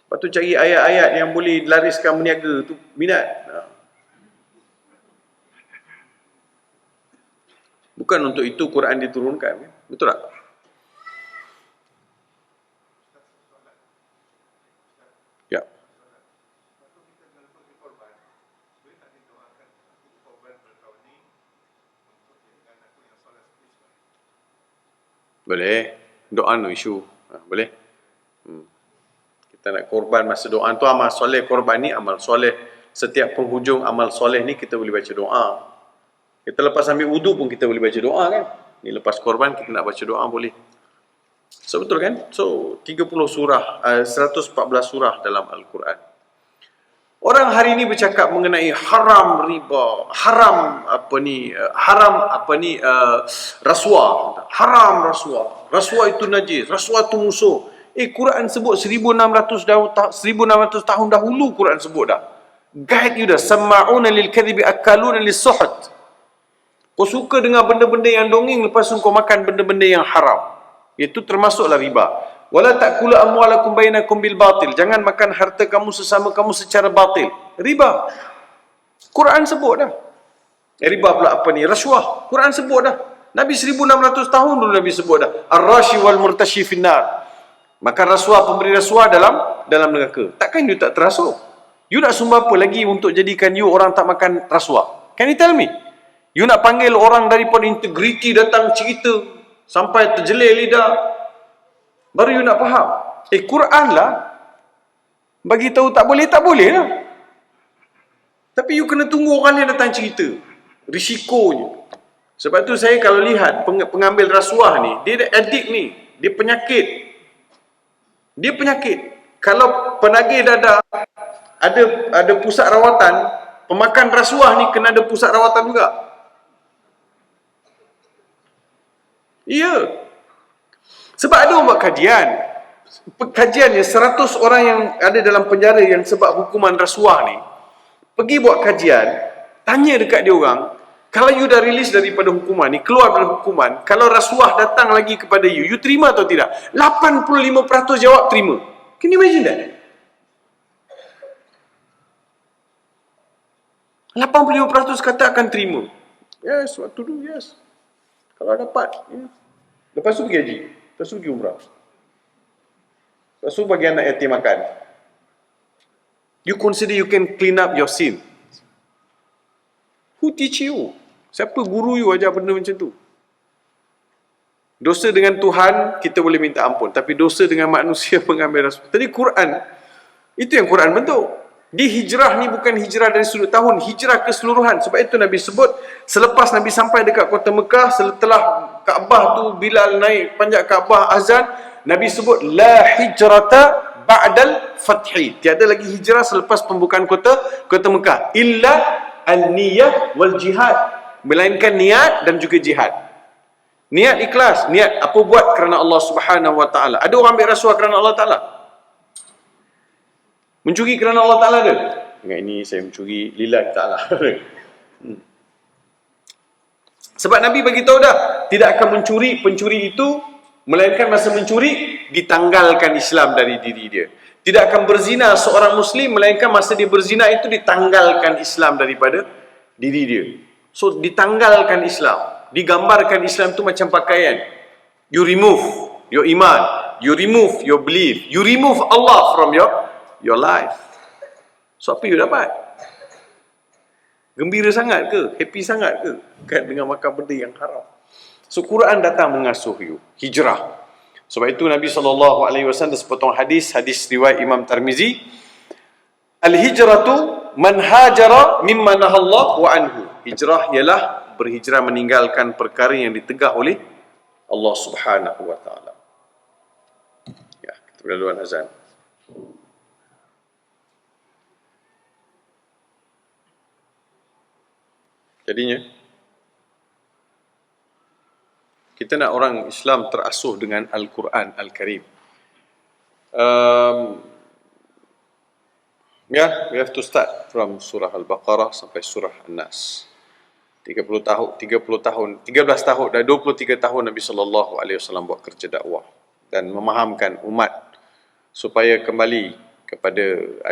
Lepas tu cari ayat-ayat yang boleh lariskan meniaga tu, minat. Bukan untuk itu Quran diturunkan. Betul tak? Ya. Boleh. Doa no isu. Boleh. Kita nak korban masa doa tu, amal soleh korban ni, amal soleh. Setiap penghujung amal soleh ni kita boleh baca doa. Kita lepas ambil wudu pun kita boleh baca doa kan. Ni lepas korban kita nak baca doa boleh. So betul kan? So 30 surah, 114 surah dalam Al-Quran. Orang hari ini bercakap mengenai haram riba, haram rasuah. Haram rasuah. Rasuah itu najis, rasuah itu musuh. Quran sebut 1600 tahun dahulu Quran sebut dah. Guide you dah. Sama'una lil kadhibi akaluna lis suhut. Kau suka dengar benda-benda yang dongeng, lepas tu kau makan benda-benda yang haram. Itu termasuklah riba. Wala ta'kulu amwalakum bainakum bil batil. Jangan makan harta kamu sesama kamu secara batil. Riba. Quran sebut dah. Riba pula apa ni? Rasuah. Quran sebut dah. Nabi 1600 tahun dulu Nabi sebut dah. Ar-rashi wal murtashi finnar. Makan rasuah, pemberi rasuah dalam neraka. Takkan you tak terasuh? You nak sumbah apa lagi untuk jadikan you orang tak makan rasuah? Can you tell me? You nak panggil orang daripada integriti datang cerita sampai terjelir lidah, baru you nak faham. Quran lah bagi tahu tak boleh, tak boleh lah. Tapi you kena tunggu orang yang datang cerita. Risikonya. Sebab tu saya kalau lihat pengambil rasuah ni, dia adik ni, dia penyakit. Dia penyakit. Kalau penagih dadah ada pusat rawatan, pemakan rasuah ni kena ada pusat rawatan juga. Ya. Sebab ada orang buat kajian. Kajiannya 100 orang yang ada dalam penjara yang sebab hukuman rasuah ni, pergi buat kajian, tanya dekat dia orang, kalau you dah release daripada hukuman ni, keluar dari hukuman, kalau rasuah datang lagi kepada you, you terima atau tidak? 85% jawab terima. Can you imagine that? 85% kata akan terima. Yes, what to do, yes. Kalau dapat, ya. Lepas tu pergi haji. Lepas tu pergi umrah. Lepas tu bagi anak yatim makan. You consider you can clean up your sin. Who teach you? Siapa guru you ajar benda macam tu? Dosa dengan Tuhan, kita boleh minta ampun. Tapi dosa dengan manusia mengambil rasuah. Tadi Quran, itu yang Quran bentuk. Di hijrah ni bukan hijrah dari sudut tahun, hijrah keseluruhan. Sebab itu Nabi sebut, selepas Nabi sampai dekat kota Mekah, setelah Kaabah tu, Bilal naik panjat Kaabah azan, Nabi sebut, la hijrata ba'dal fathi. Tiada lagi hijrah selepas pembukaan kota Mekah. Illa al-niyah wal jihad. Melainkan niat dan juga jihad. Niat ikhlas, niat apa buat kerana Allah Subhanahu wa taala. Ada orang ambil rasuah kerana Allah Taala? Mencuri kerana Allah Ta'ala ke? Ingat ini saya mencuri lillahi ta'ala. Sebab Nabi bagi tahu dah, tidak akan mencuri pencuri itu, melainkan masa mencuri, ditanggalkan Islam dari diri dia. Tidak akan berzina seorang Muslim, melainkan masa dia berzina itu ditanggalkan Islam daripada diri dia. So, ditanggalkan Islam. Digambarkan Islam itu macam pakaian. You remove your iman. You remove your belief. You remove Allah from your life. So apa you dapat? Gembira sangat ke? Happy sangat ke? Kan dengan makan benda yang haram. So Quran datang mengasuh you. Hijrah. Sebab itu Nabi SAW sepotong hadis riwayat Imam Tirmizi, Al-hijratu man hajara mimma nahallahu anhu. Hijrah ialah berhijrah meninggalkan perkara yang ditegah oleh Allah Subhanahu wa taala. Ya, kita berlaluan azan. Jadinya, kita nak orang Islam terasuh dengan Al-Quran Al-Karim. We have to start from surah Al-Baqarah sampai surah An-Nas. 13 tahun, dah 23 tahun Nabi SAW buat kerja dakwah dan memahamkan umat supaya kembali kepada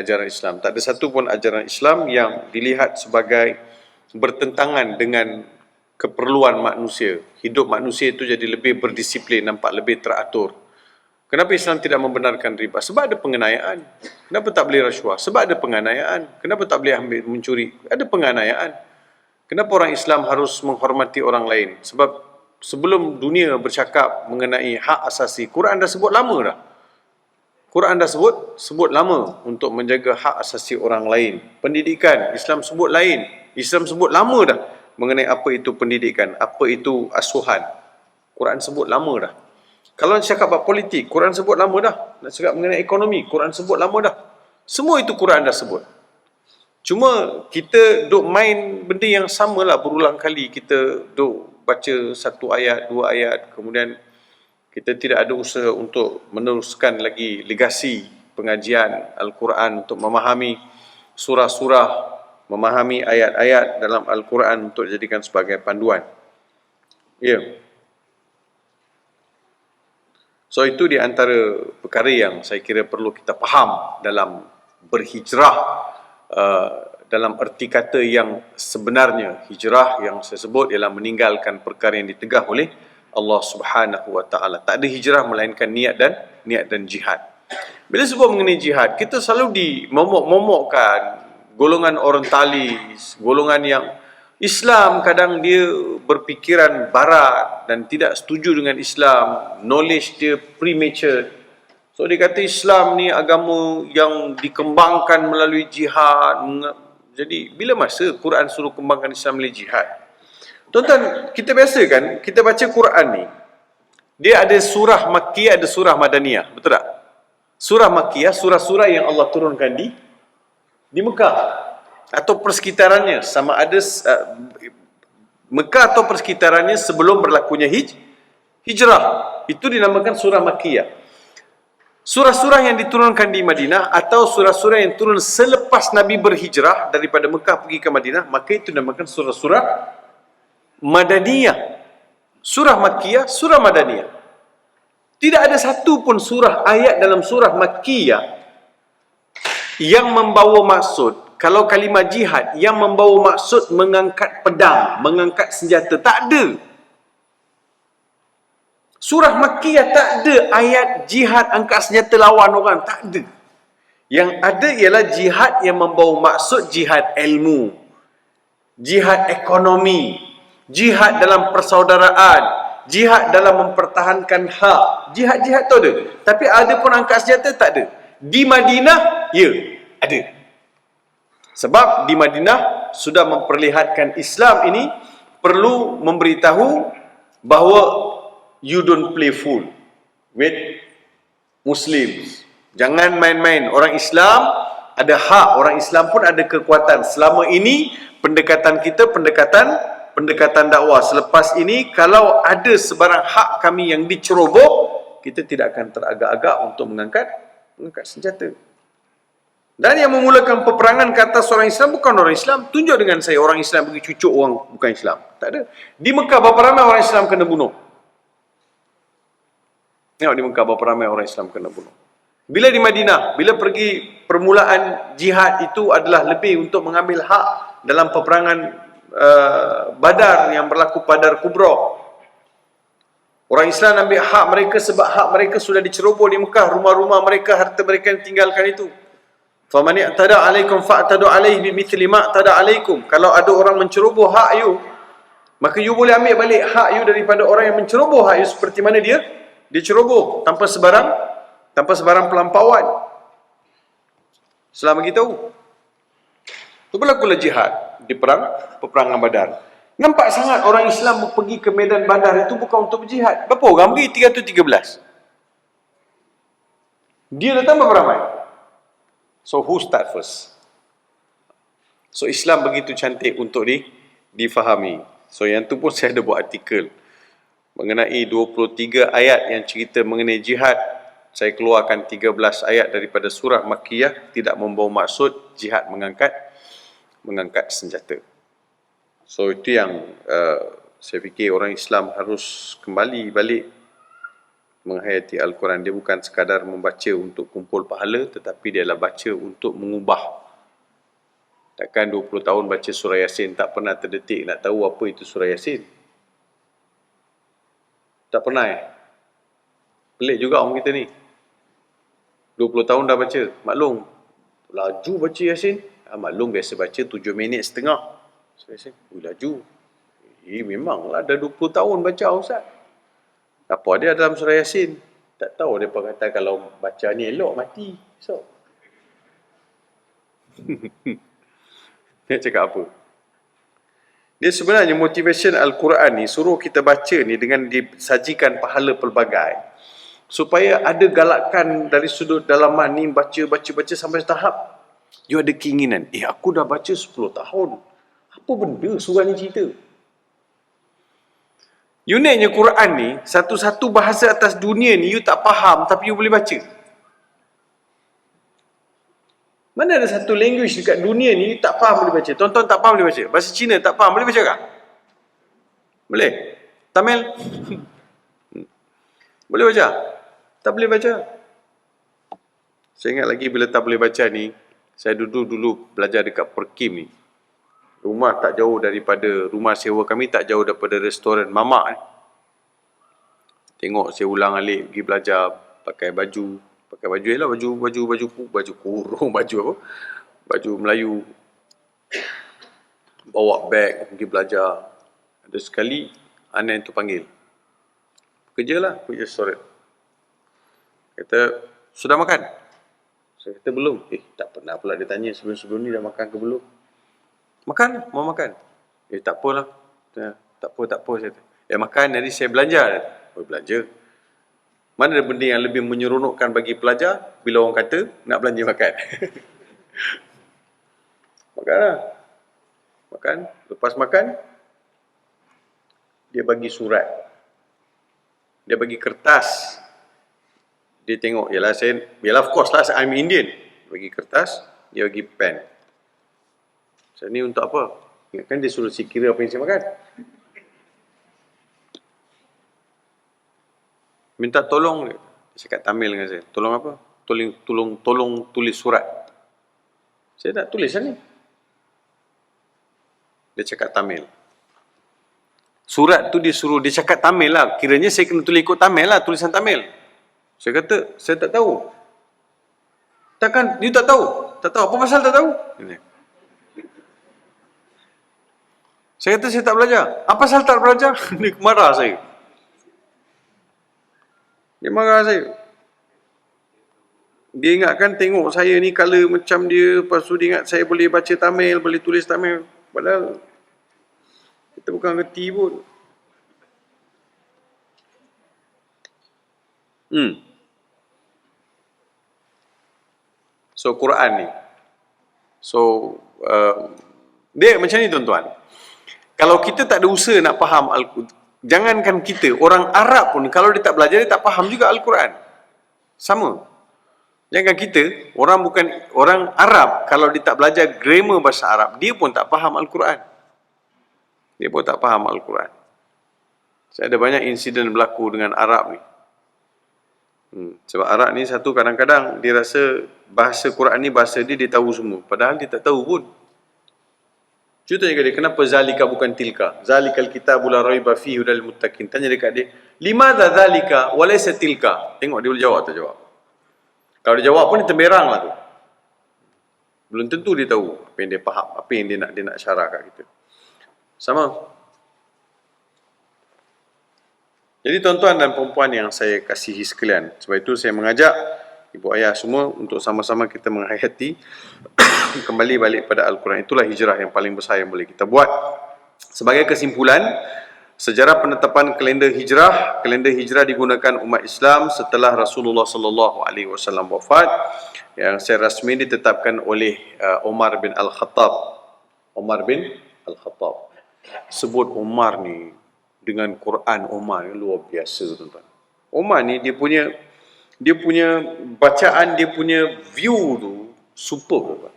ajaran Islam. Tak ada satu pun ajaran Islam yang dilihat sebagai bertentangan dengan keperluan manusia. Hidup manusia itu jadi lebih berdisiplin, nampak lebih teratur. Kenapa Islam tidak membenarkan riba? Sebab ada penganiayaan. Kenapa tak boleh rasuah? Sebab ada penganiayaan. Kenapa tak boleh ambil mencuri? Ada penganiayaan. Kenapa orang Islam harus menghormati orang lain? Sebab sebelum dunia bercakap mengenai hak asasi, Quran dah sebut lama dah. Quran dah sebut lama untuk menjaga hak asasi orang lain. Pendidikan, Islam sebut lain. Islam sebut lama dah mengenai apa itu pendidikan, apa itu asuhan. Quran sebut lama dah. Kalau nak cakap about politik, Quran sebut lama dah. Nak cakap mengenai ekonomi, Quran sebut lama dah. Semua itu Quran dah sebut. Cuma kita duk main benda yang sama lah berulang kali. Kita duk baca satu ayat, dua ayat, kemudian kita tidak ada usaha untuk meneruskan lagi legasi pengajian Al-Quran untuk memahami surah-surah, memahami ayat-ayat dalam Al-Quran untuk dijadikan sebagai panduan. Ya. So itu di antara perkara yang saya kira perlu kita faham dalam berhijrah, dalam erti kata yang sebenarnya. Hijrah yang saya sebut ialah meninggalkan perkara yang ditegah oleh Allah Subhanahu wa taala. Tak ada hijrah melainkan niat dan jihad. Bila sebut mengenai jihad, kita selalu dimomok-momokkan golongan orientalis, golongan yang Islam kadang dia berfikiran barat dan tidak setuju dengan Islam, knowledge dia premature. So dia kata Islam ni agama yang dikembangkan melalui jihad. Jadi bila masa Quran suruh kembangkan Islam melalui jihad? Tuan-tuan, kita biasa kan, kita baca Quran ni, dia ada surah Makkiyah, ada surah Madaniyah, betul tak? Surah Makkiyah, surah-surah yang Allah turunkan di Mekah atau persekitarannya, sama ada Mekah atau persekitarannya sebelum berlakunya hijrah. Itu dinamakan surah Makkiyah. Surah-surah yang diturunkan di Madinah atau surah-surah yang turun selepas Nabi berhijrah daripada Mekah pergi ke Madinah, maka itu dinamakan surah-surah Madaniyah. Surah Makkiyah, surah Madaniyah. Tidak ada satu pun surah ayat dalam surah Makkiyah yang membawa maksud, kalau kalimah jihad, yang membawa maksud mengangkat pedang, mengangkat senjata. Tak ada. Surah Makkiyah tak ada ayat jihad angkat senjata lawan orang. Tak ada. Yang ada ialah jihad yang membawa maksud jihad ilmu, jihad ekonomi, jihad dalam persaudaraan, jihad dalam mempertahankan hak. Jihad-jihad tu ada. Tapi ada pun angkat senjata? Tak ada. Di Madinah, ya, ada. Sebab di Madinah sudah memperlihatkan Islam ini perlu memberitahu bahawa you don't play fool with Muslims. Jangan main-main. Orang Islam ada hak. Orang Islam pun ada kekuatan. Selama ini pendekatan kita pendekatan dakwah. Selepas ini kalau ada sebarang hak kami yang diceroboh, kita tidak akan teragak-agak untuk mengangkat senjata. Dan yang memulakan peperangan ke atas orang Islam bukan orang Islam. Tunjuk dengan saya orang Islam pergi cucuk orang bukan Islam. Tak ada. Di Mekah berapa ramai orang Islam kena bunuh? Tengok di Mekah berapa ramai orang Islam kena bunuh. Bila di Madinah, bila pergi permulaan jihad itu adalah lebih untuk mengambil hak dalam peperangan Badar yang berlaku Badar Kubra. Orang Islam ambil hak mereka sebab hak mereka sudah diceroboh di Mekah. Rumah-rumah mereka, harta mereka yang tinggalkan itu. فَمَنِ اعْتَدَى عَلَيْكُمْ فَاعْتَدُوا عَلَيْهِ بِمِثْلِ مَا اعْتَدَى عَلَيْكُمْ. Kalau ada orang menceroboh hak you, maka you boleh ambil balik hak you daripada orang yang menceroboh hak you seperti mana dia ceroboh tanpa sebarang pelampauan. Islam bagi tahu. Itu berlakulah jihad di peperangan Badar. Nampak sangat orang Islam pergi ke medan Badar itu bukan untuk berjihad. Berapa orang pergi? 313. Dia datang berapa ramai? So who start first? So Islam begitu cantik untuk difahami. So yang tu pun saya ada buat artikel mengenai 23 ayat yang cerita mengenai jihad. Saya keluarkan 13 ayat daripada surah Makkiyah tidak membawa maksud jihad mengangkat senjata. So itu yang saya fikir orang Islam harus kembali balik menghayati Al-Quran. Dia bukan sekadar membaca untuk kumpul pahala, tetapi dia adalah baca untuk mengubah. Takkan 20 tahun baca surah Yasin tak pernah terdetik nak tahu apa itu surah Yasin? Tak pernah Pelik juga orang kita ni. 20 tahun dah baca, maklum laju baca Yasin. Maklum biasa baca 7 minit setengah. Surah Yasin, laju. Memanglah dah 20 tahun baca Ustaz. Apa dia dalam surah Yasin? Tak tahu dia kata kalau baca ni elok mati. So dia cakap apa? Dia sebenarnya motivation Al-Quran ni suruh kita baca ni dengan disajikan pahala pelbagai. Supaya ada galakan dari sudut dalaman ni baca sampai tahap you ada keinginan. Aku dah baca 10 tahun. Apa benda surah ni cerita? Uniknya Quran ni, satu-satu bahasa atas dunia ni you tak faham tapi you boleh baca. Mana ada satu language dekat dunia ni you tak faham boleh baca. Tuan-tuan tak faham boleh baca. Bahasa Cina tak faham boleh baca kah? Boleh? Tamil? Boleh baca? Tak boleh baca. Saya ingat lagi bila tak boleh baca ni, saya dulu belajar dekat Perkim ni. Rumah tak jauh daripada, rumah sewa kami tak jauh daripada restoran mamak ni. Tengok saya ulang alik pergi belajar pakai baju ialah baju kurung, baju apa? Baju Melayu. bawa beg pergi belajar. Ada sekali anak itu panggil, kerja restoran. Kata, sudah makan? Saya kata, belum. Tak pernah pula dia tanya sebelum-sebelum ni dah makan ke belum. Makan, mau makan. Tak apalah. Tak apa, saya kata. Makan, jadi saya belanja. Belanja? Mana ada benda yang lebih menyeronokkan bagi pelajar bila orang kata nak belanja makan. Makanlah. Makan, lepas makan, dia bagi surat. Dia bagi kertas. Dia tengok, yalah of course lah, I'm Indian. Bagi kertas, dia bagi pen. Saya ni untuk apa? Ingatkan dia suruh si kira apa yang saya makan. Minta tolong dia. Dia cakap Tamil dengan saya. Tolong apa? Tolong tulis surat. Saya tak tulis ni. Dia cakap Tamil. Surat tu dia suruh, dia cakap Tamil lah. Kiranya saya kena tulis ikut Tamil lah, tulisan Tamil. Saya kata, saya tak tahu. Takkan, you tak tahu? Tak tahu, apa pasal tak tahu? Saya kata, saya tak belajar. Apa pasal tak belajar? Dia marah saya. Dia marah saya. Dia ingatkan tengok saya ni colour macam dia, lepas tu dia ingat saya boleh baca Tamil, boleh tulis Tamil. Padahal, kita bukan ngerti pun. So, Quran ni. So, dia macam ni tuan-tuan. Kalau kita tak ada usaha nak faham Al-Quran, jangankan kita, orang Arab pun kalau dia tak belajar, dia tak faham juga Al-Quran. Sama. Jangankan kita, orang Arab, kalau dia tak belajar grammar bahasa Arab, dia pun tak faham Al-Quran. Dia pun tak faham Al-Quran. Saya ada banyak insiden berlaku dengan Arab ni. Sebab Arab ni satu, kadang-kadang dia rasa bahasa Quran ni bahasa dia tahu semua. Padahal dia tak tahu pun. Cuba tanya kat dia, kenapa zalika bukan tilka? Zalikal kitabu la raiba fihi hudal muttaqin. Tanya dekat dia, limadza zalika wa laysa tilka? Tengok dia boleh jawab atau jawab. Kalau dia jawab pun dia temberang lah tu. Belum tentu dia tahu apa yang dia faham, apa yang dia nak syarah kat kita. Sama. Jadi tuan-tuan dan perempuan yang saya kasihi sekalian, sebab itu saya mengajak ibu ayah semua untuk sama-sama kita menghayati kembali balik pada Al-Quran. Itulah hijrah yang paling besar yang boleh kita buat. Sebagai kesimpulan, sejarah penetapan kalender hijrah digunakan umat Islam setelah Rasulullah sallallahu alaihi wasallam wafat, yang secara rasmi ditetapkan oleh Umar bin Al-Khattab. Umar bin Al-Khattab. Sebut Umar ni dengan Quran, Umar ni luar biasa tuan-tuan. Umar ni dia punya bacaan, dia punya view tu super tuan-tuan.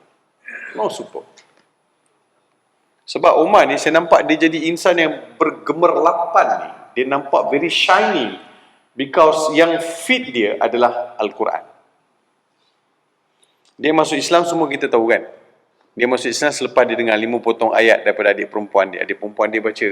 Mau super. Sebab Umar ni saya nampak dia jadi insan yang bergemerlapan ni. Dia nampak very shiny because yang fit dia adalah Al-Quran. Dia masuk Islam semua kita tahu kan. Dia masuk Islam selepas dia dengar 5 potong ayat daripada adik perempuan dia. Adik perempuan dia baca.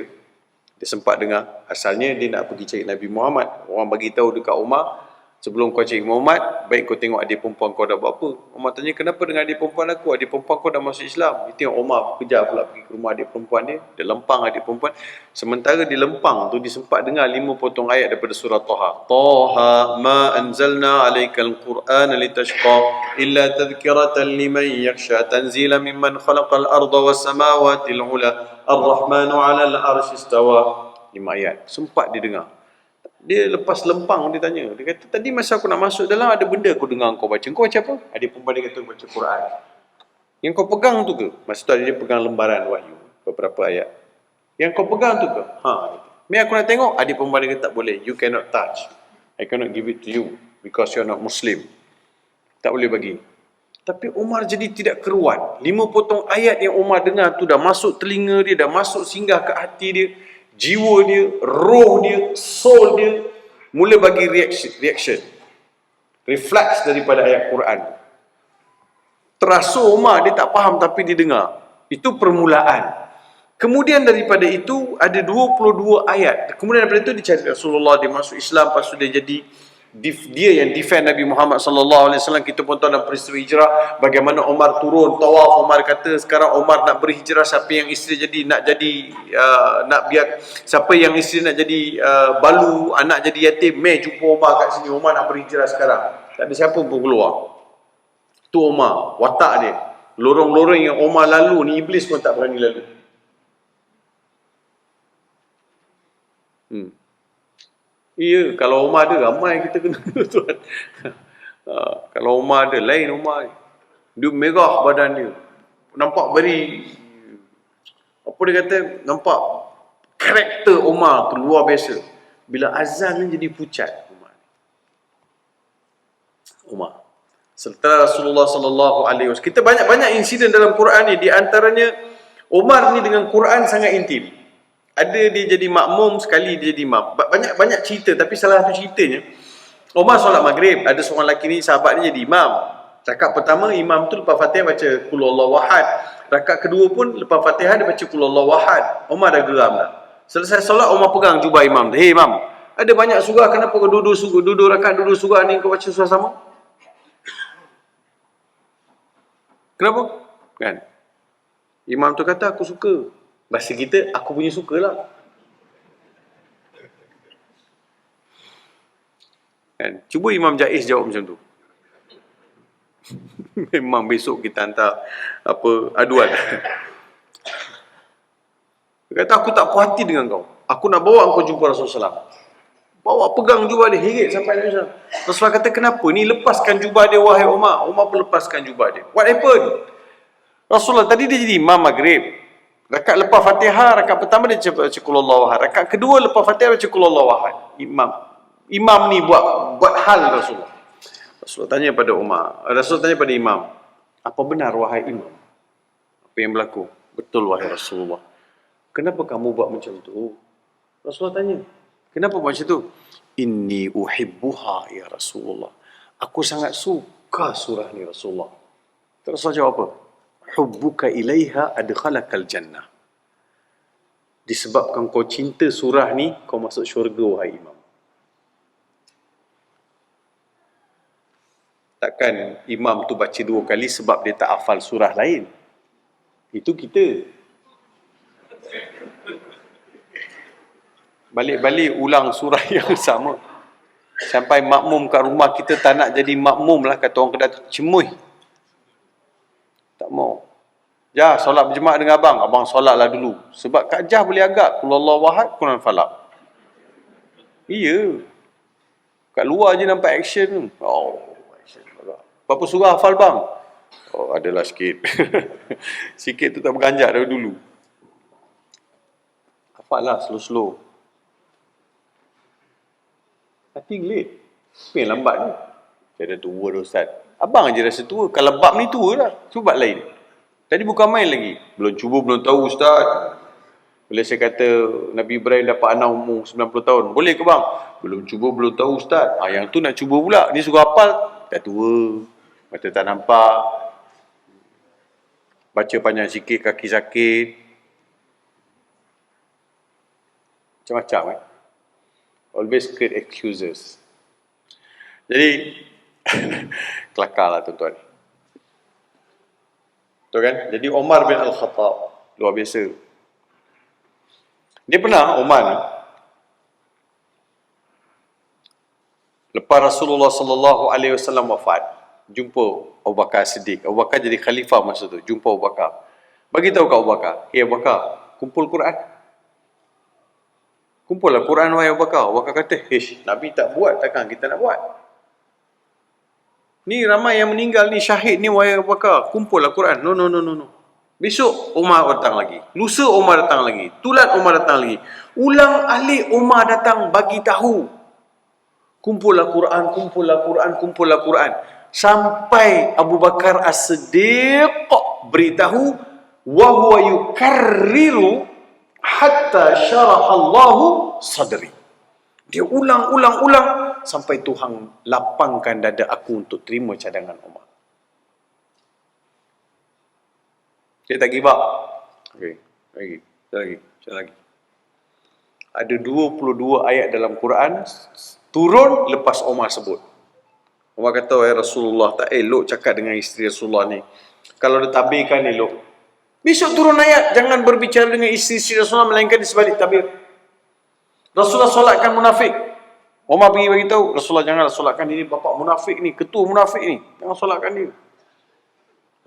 Dia sempat dengar. Asalnya dia nak pergi cari Nabi Muhammad. Orang bagi tahu dekat Umar, sebelum kau cari Muhammad, baik kau tengok adik perempuan kau dah buat apa. Umar tanya, kenapa dengan adik perempuan aku? Adik perempuan kau dah masuk Islam. Dia tengok Umar kejar pula pergi ke rumah adik perempuan dia. Dia lempang adik perempuan. Sementara dia lempang tu, dia sempat dengar 5 potong ayat daripada surah Taha. Taha ma anzalna alaikal Qur'an litashqa illa tadhkiratan liman yakhsha tanzila mimman khalaqal arda was samawati al-ula ar-rahmanu 'alal arsy istawa. 5 ayat. Sempat dia dengar. Dia lepas lempang, dia tanya. Dia kata, tadi masa aku nak masuk dalam, ada benda aku dengar kau baca. Kau baca apa? Adik perempuan dia kata, baca Quran. Yang kau pegang tu ke? Masa tu dia pegang lembaran wahyu. Beberapa ayat. Yang kau pegang tu ke? Ni aku nak tengok. Adik perempuan dia kata, tak boleh. You cannot touch. I cannot give it to you. Because you're not Muslim. Tak boleh bagi. Tapi Umar jadi tidak keruan. 5 potong ayat yang Umar dengar tu dah masuk telinga dia, dah masuk singgah ke hati dia. Jiwa dia, roh dia, soul dia mula bagi reaction. Refleks daripada ayat Quran. Terasa Umar dia tak faham tapi dia dengar. Itu permulaan. Kemudian daripada itu ada 22 ayat. Kemudian daripada itu dia cari Rasulullah, dia masuk Islam, lepas tu dia jadi dia yang defend Nabi Muhammad sallallahu alaihi wasallam. Kita pun tahu dalam peristiwa hijrah bagaimana Umar turun tawaf. Umar kata sekarang Umar nak berhijrah, siapa yang isteri jadi nak jadi nak biar siapa yang isteri nak jadi balu, anak jadi yatim, meh jumpa Umar kat sini. Umar nak berhijrah sekarang. Tak ada siapa pun keluar. Tu Umar, watak dia. Lorong-lorong yang Umar lalu ni iblis pun tak berani lalu. Iya, kalau Umar ada ramai kita kena tuan. Kalau Umar ada lain Umar. Dia merah badan dia. Nampak very apa dia kata, nampak karakter Umar tu luar biasa. Bila azan ni jadi pucat Umar. Setelah Rasulullah sallallahu alaihi wasallam, kita banyak insiden dalam Quran ni, di antaranya Umar ni dengan Quran sangat intim. Ada dia jadi makmum, sekali dia jadi imam. Banyak cerita, tapi salah satu ceritanya Umar solat maghrib, ada seorang lelaki ni sahabat ni jadi imam. Rakaat pertama imam tu lepas Fatihah baca qul huwallahu ahad. Rakaat kedua pun lepas Fatihah dia baca qul huwallahu ahad. Umar dah geram dah. Selesai solat Umar pegang jubah imam. "Hei imam, ada banyak surah, kenapa kau duduk rakaat duduk surah ni kau baca surah sama?" Kenapa? Kan? Imam tu kata aku suka. Bahasa kita, aku punya suka lah. Kan? Cuba Imam Jaiz jawab macam tu. Memang besok kita hantar aduan. Dia kata aku tak puas hati dengan kau. Aku nak bawa kau jumpa Rasulullah SAW. Bawa pegang jubah dia, heret sampai Rasulullah. Rasulullah kata kenapa ni, lepaskan jubah dia wahai Umar. Umar pun lepaskan jubah dia. What happened? Rasulullah tadi dia jadi imam maghrib. Rakaat lepas Fatihah, rakaat pertama dia baca qul huwallahu ahad. Rakaat kedua lepas Fatihah baca qul huwallahu ahad. Imam ni buat hal Rasulullah. Rasulullah tanya pada Umar, Rasulullah tanya pada imam, apa benar wahai imam apa yang berlaku? Betul wahai Rasulullah. Kenapa kamu buat macam tu? Rasulullah tanya, kenapa buat macam tu? Inni uhibbuha ya Rasulullah. Aku sangat suka surah ni Rasulullah. Terus Rasulullah jawab apa? Hubbuka ilaiha adkhalakal jannah. Disebabkan kau cinta surah ni, kau masuk syurga wahai imam. Takkan imam tu baca 2 kali sebab dia tak hafal surah lain. Itu kita. Balik-balik ulang surah yang sama. Sampai makmum kat rumah kita tak nak jadi makmum lah, kata orang Kedah tu, cemuih. Tak mau. Jah, solat berjemaah dengan abang. Abang solatlah dulu. Sebab Kak Jah boleh agak. Qul huwallahu ahad, Quran Falaq. Iya. Kat luar je nampak action tu. Oh, action. Berapa surah hafal bang? Oh, adalah sikit. Sikit tu tak berganjak dari dulu. Hafal lah, slow-slow. Tapi late. Apa yang lambat ni? Saya dah tua dah Ustaz. Abang je rasa tua. Kalau bab ni tua lah. Cuba lain. Tadi bukan main lagi. Belum cuba, belum tahu Ustaz. Bila saya kata Nabi Ibrahim dapat anak umur 90 tahun. Boleh ke bang? Belum cuba, belum tahu Ustaz. Yang tu nak cuba pula. Ni suruh hafal. Dah tua. Mata tak nampak. Baca panjang sikit, kaki sakit. Macam-macam Always create excuses. Jadi, kelakar lah tuan-tuan. Betul kan? Jadi Umar bin Al-Khattab, luar biasa. Dia pernah, Umar ni, lepas Rasulullah sallallahu alaihi wasallam wafat, jumpa Abu Bakar Siddiq. Abu Bakar jadi khalifah masa tu, jumpa Abu Bakar. Bagi tahu kat Abu Bakar, "Hey Abu Bakar, kumpul Quran." Kumpullah Quran wahai Abu Bakar. Abu Bakar kata, Nabi tak buat, takkan kita nak buat? Ni ramai yang meninggal ni, syahid ni wahai Abu Bakar. Kumpullah Quran. No. Besok Umar datang lagi. Lusa Umar datang lagi. Tulat Umar datang lagi. Ulang alik Umar datang bagi tahu. Kumpullah Quran. Sampai Abu Bakar As-Siddiq beritahu, wa huwa yukarriru hatta syarahallahu sadri. Dia ulang sampai Tuhan lapangkan dada aku untuk terima cadangan Umar. Dia tak give up. Okey, lagi. Ada 22 ayat dalam Quran turun lepas Umar sebut. Umar kata, wahai Rasulullah, tak elok cakap dengan isteri Rasulullah ni. Kalau dia tabirkan elok. Besok turun ayat, jangan berbicara dengan isteri Rasulullah melainkan di sebalik tabir. Rasulullah solatkan munafik. Umar pergi beritahu, Rasulullah janganlah solatkan ini bapak munafik ni, ketua munafik ni. Jangan solatkan dia.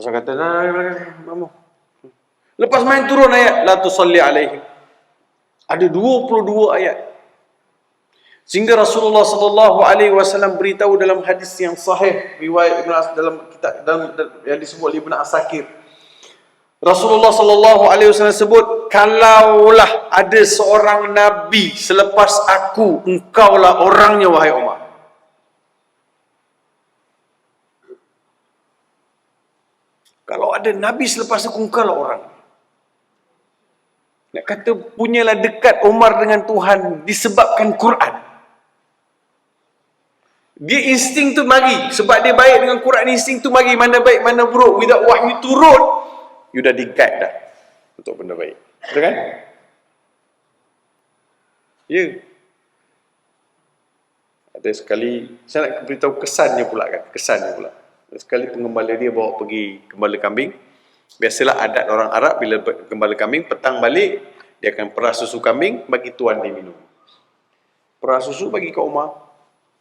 Rasulullah kata, nah, lepas main turun ayat, la tusalli alaihi. Ada 22 ayat. Sehingga Rasulullah sallallahu alaihi wasallam beritahu dalam hadis yang sahih riwayat dalam kitab yang disebut Ibn Asakir. Rasulullah sallallahu alaihi wasallam sebut, kalaulah ada seorang nabi selepas aku, engkaulah orangnya wahai Umar. Kalau ada nabi selepas aku, engkaulah orang. Nak kata punyalah dekat Umar dengan Tuhan disebabkan Quran. Dia insting tu mari. Sebab dia baik dengan Quran, insting tu mari. Mana baik, mana buruk. Without wahyu turun, you dah di-guide dah untuk benda baik. Betul kan? Ya. Ada sekali, saya nak beritahu kesannya pula kan. Kesannya pula. Ada sekali pengembala dia bawa pergi gembala kambing. Biasalah adat orang Arab, bila gembala kambing, petang balik, dia akan peras susu kambing, bagi tuan dia minum. Peras susu bagi ke Umar.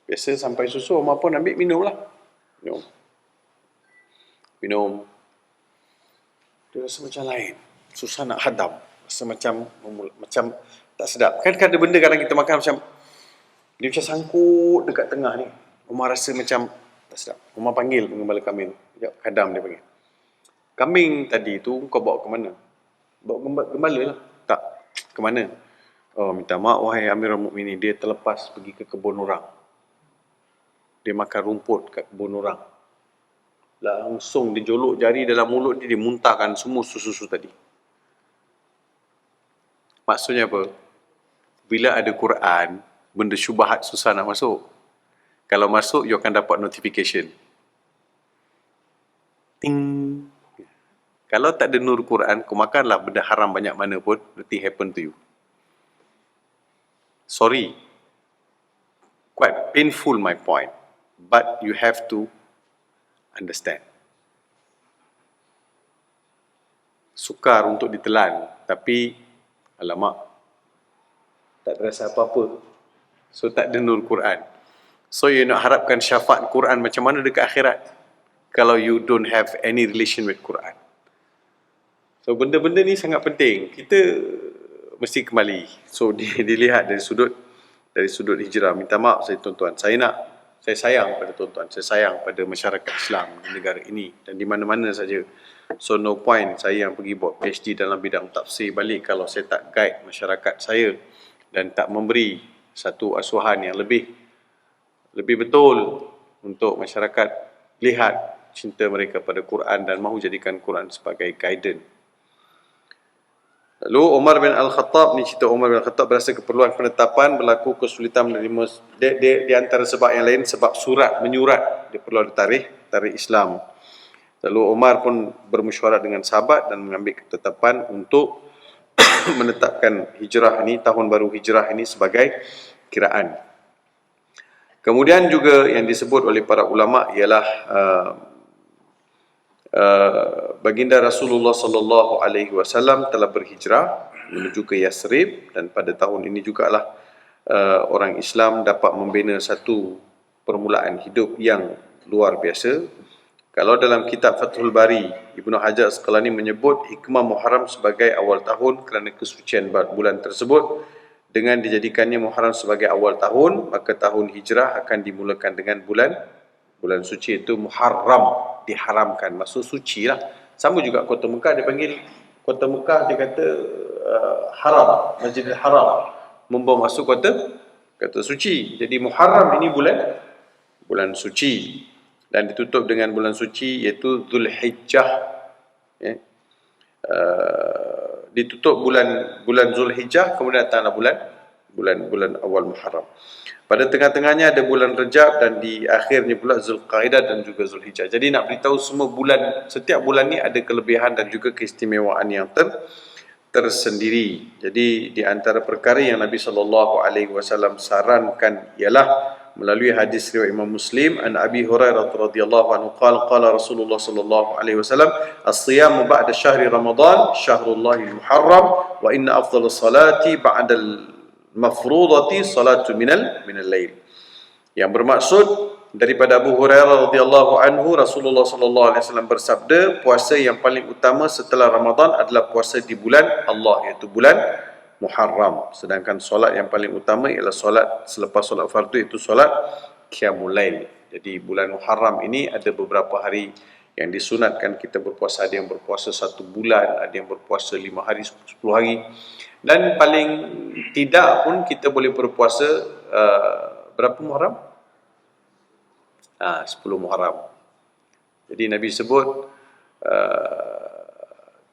Biasa sampai susu, Umar pun ambil minum lah. Minum. Dia rasa macam lain. Susah nak hadam. Rasa macam tak sedap. Kan ada benda kadang kita makan macam, dia macam sangkut dekat tengah ni. Umar rasa macam tak sedap. Umar panggil pengembala kambing. Sekejap, hadam dia panggil. Kambing tadi tu kau bawa ke mana? Bawa gembala lah. Tak. Ke mana? Oh, minta maaf wahai Amirul Mukminin, dia terlepas pergi ke kebun orang. Dia makan rumput kat kebun orang. Langsung dia jolok jari dalam mulut dia, dia muntahkan semua susu tadi. Maksudnya apa? Bila ada Quran, benda syubhat susah nak masuk. Kalau masuk, you akan dapat notification. Ting. Kalau tak ada nur Quran, kau makanlah benda haram banyak mana pun, nothing happen to you. Sorry. Quite painful my point. But you have to understand. Sukar untuk ditelan, tapi alamak, tak terasa apa-apa. So tak ada nur Quran. So you nak harapkan syafaat Quran macam mana dekat akhirat kalau you don't have any relation with Quran. So benda-benda ni sangat penting. Kita mesti kembali. So dilihat dari sudut hijrah. Minta maaf saya tuan-tuan. Saya sayang pada tuan-tuan. Saya sayang pada masyarakat Islam di negara ini dan di mana-mana saja. So no point saya yang pergi buat PhD dalam bidang tafsir balik kalau saya tak guide masyarakat saya dan tak memberi satu asuhan yang lebih betul untuk masyarakat lihat cinta mereka pada Quran dan mahu jadikan Quran sebagai guidance. Lalu Umar bin Al-Khattab ni, cerita Umar bin Al-Khattab berasa keperluan penetapan, berlaku kesulitan menerima di antara sebab yang lain, sebab surat menyurat dia perlu ada tarikh Islam. Lalu Umar pun bermesyuarat dengan sahabat dan mengambil ketetapan untuk menetapkan hijrah ini, tahun baru hijrah ini sebagai kiraan. Kemudian juga yang disebut oleh para ulama ialah baginda Rasulullah sallallahu alaihi wasallam telah berhijrah menuju ke Yasrib dan pada tahun ini jugalah orang Islam dapat membina satu permulaan hidup yang luar biasa. Kalau dalam kitab Fathul Bari, Ibnu Hajar Asqalani menyebut hikmah Muharram sebagai awal tahun kerana kesucian bulan tersebut. Dengan dijadikannya Muharram sebagai awal tahun, maka tahun hijrah akan dimulakan dengan bulan suci, itu Muharram, diharamkan, masuk suci lah. Sama juga Kota Mekah, dia panggil Kota Mekah, dia kata haram, Masjidil Haram, membawa masuk kota suci. Jadi Muharram ini bulan suci dan ditutup dengan bulan suci iaitu Zulhijjah. Ditutup bulan Zulhijjah, kemudian datanglah bulan awal Muharram. Pada tengah-tengahnya ada bulan Rejab dan di akhirnya pula Zulqaidah dan juga Zulhijjah. Jadi nak beritahu semua bulan, setiap bulan ni ada kelebihan dan juga keistimewaan yang tersendiri. Jadi di antara perkara yang Nabi SAW sarankan ialah melalui hadis riwayat Imam Muslim, an Abi Hurairah radhiyallahu anhu qala Rasulullah sallallahu alaihi wasallam, as-siyamu ba'da syahri Ramadan syahrullahil muharram wa inna afdhalus salati ba'dal mafrudati salatu minal lail. Yang bermaksud daripada Abu Hurairah radhiyallahu anhu, Rasulullah sallallahu alaihi wasallam bersabda, puasa yang paling utama setelah Ramadan adalah puasa di bulan Allah, iaitu bulan Muharram. Sedangkan solat yang paling utama ialah solat selepas solat fardu, iaitu solat Qiyamul Lail. Jadi bulan Muharram ini ada beberapa hari yang disunatkan kita berpuasa. Ada yang berpuasa 1 bulan, ada yang berpuasa 5 hari, 10 hari. Dan paling tidak pun kita boleh berpuasa berapa Muharram? 10 Muharram. Jadi Nabi sebut,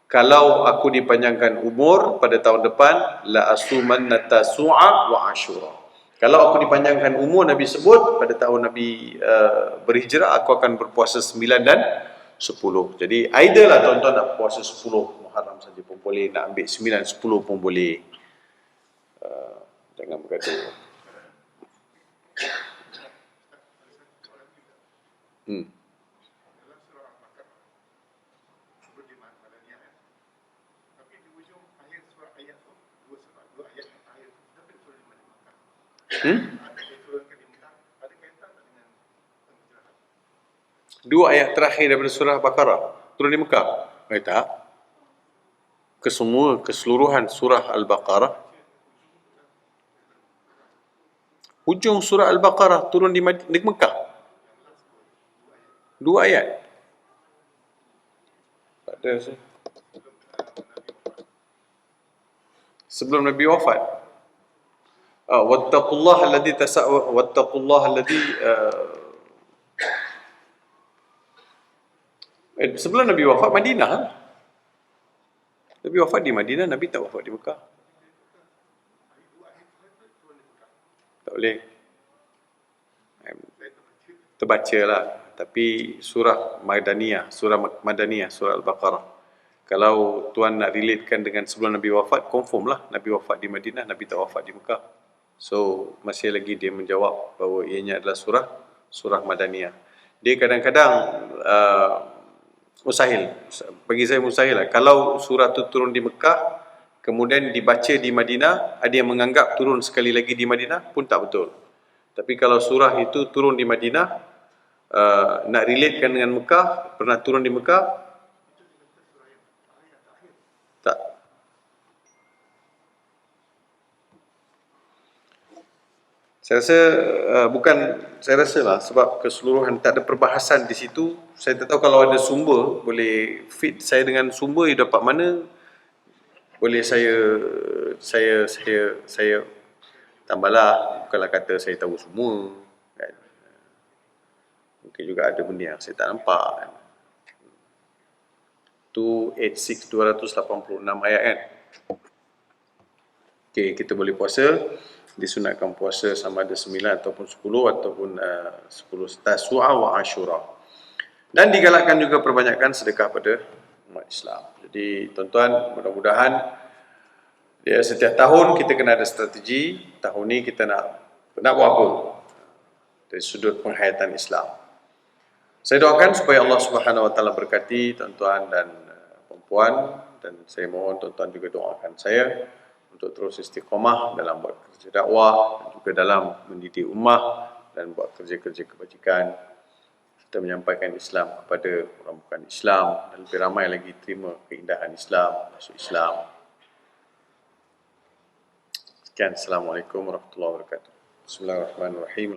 kalau aku dipanjangkan umur pada tahun depan, la asumanna tasu'a wa asyura. Kalau aku dipanjangkan umur, Nabi sebut pada tahun Nabi berhijrah, aku akan berpuasa 9 dan 10. Jadi either lah tuan-tuan nak puasa 10 Muharram saja pun boleh, nak ambil 9, 10 pun boleh. Jangan bergaduh. Dua ayat terakhir daripada surah Baqarah turun di Mekah? Tak. Keseluruhan surah Al-Baqarah, hujung surah Al-Baqarah turun di Mekah. 2 ayat. Pada sebelum Nabi wafat. Wattaqullaha alladhi sebelum Nabi wafat Madinah. Nabi wafat di Madinah, Nabi tak wafat di Mekah. Tak boleh. Terbacalah. Tapi surah Madaniyah, surah Al-Baqarah. Kalau tuan nak relatekan dengan sebelum Nabi wafat, confirm lah Nabi wafat di Madinah, Nabi tak wafat di Mekah. So masih lagi dia menjawab bahawa ianya adalah surah Madaniyah. Dia kadang-kadang mustahil, bagi saya mustahil lah. Kalau surah tu turun di Mekah kemudian dibaca di Madinah, ada yang menganggap turun sekali lagi di Madinah, pun tak betul. Tapi kalau surah itu turun di Madinah, nak relatekan dengan Mekah, pernah turun di Mekah? Tak. Saya rasa saya rasa lah, sebab keseluruhan tak ada perbahasan di situ. Saya tak tahu kalau ada sumber, boleh feed saya dengan sumber yang dapat mana, boleh saya tambahlah. Bukanlah kata saya tahu semua kan. Mungkin juga ada benda yang saya tak nampak kan. 286 ayat kan. Okay, kita boleh puasa. Disunatkan puasa sama ada 9 ataupun 10 ataupun 10 Tasu'a wa Asyura. Dan digalakkan juga perbanyakan sedekah pada umat Islam. Jadi tuan-tuan, mudah-mudahan setiap tahun kita kena ada strategi. Tahun ni kita nak buat apa dari sudut penghayatan Islam. Saya doakan supaya Allah Subhanahu Wa Taala berkati tuan-tuan dan perempuan, dan saya mohon tuan-tuan juga doakan saya untuk terus istiqamah dalam buat kerja dakwah dan juga dalam mendidik ummah dan buat kerja-kerja kebajikan serta menyampaikan Islam kepada orang bukan Islam, dan lebih ramai lagi terima keindahan Islam, masuk Islam. Sekian, Assalamualaikum warahmatullahi wabarakatuh. Bismillahirrahmanirrahim.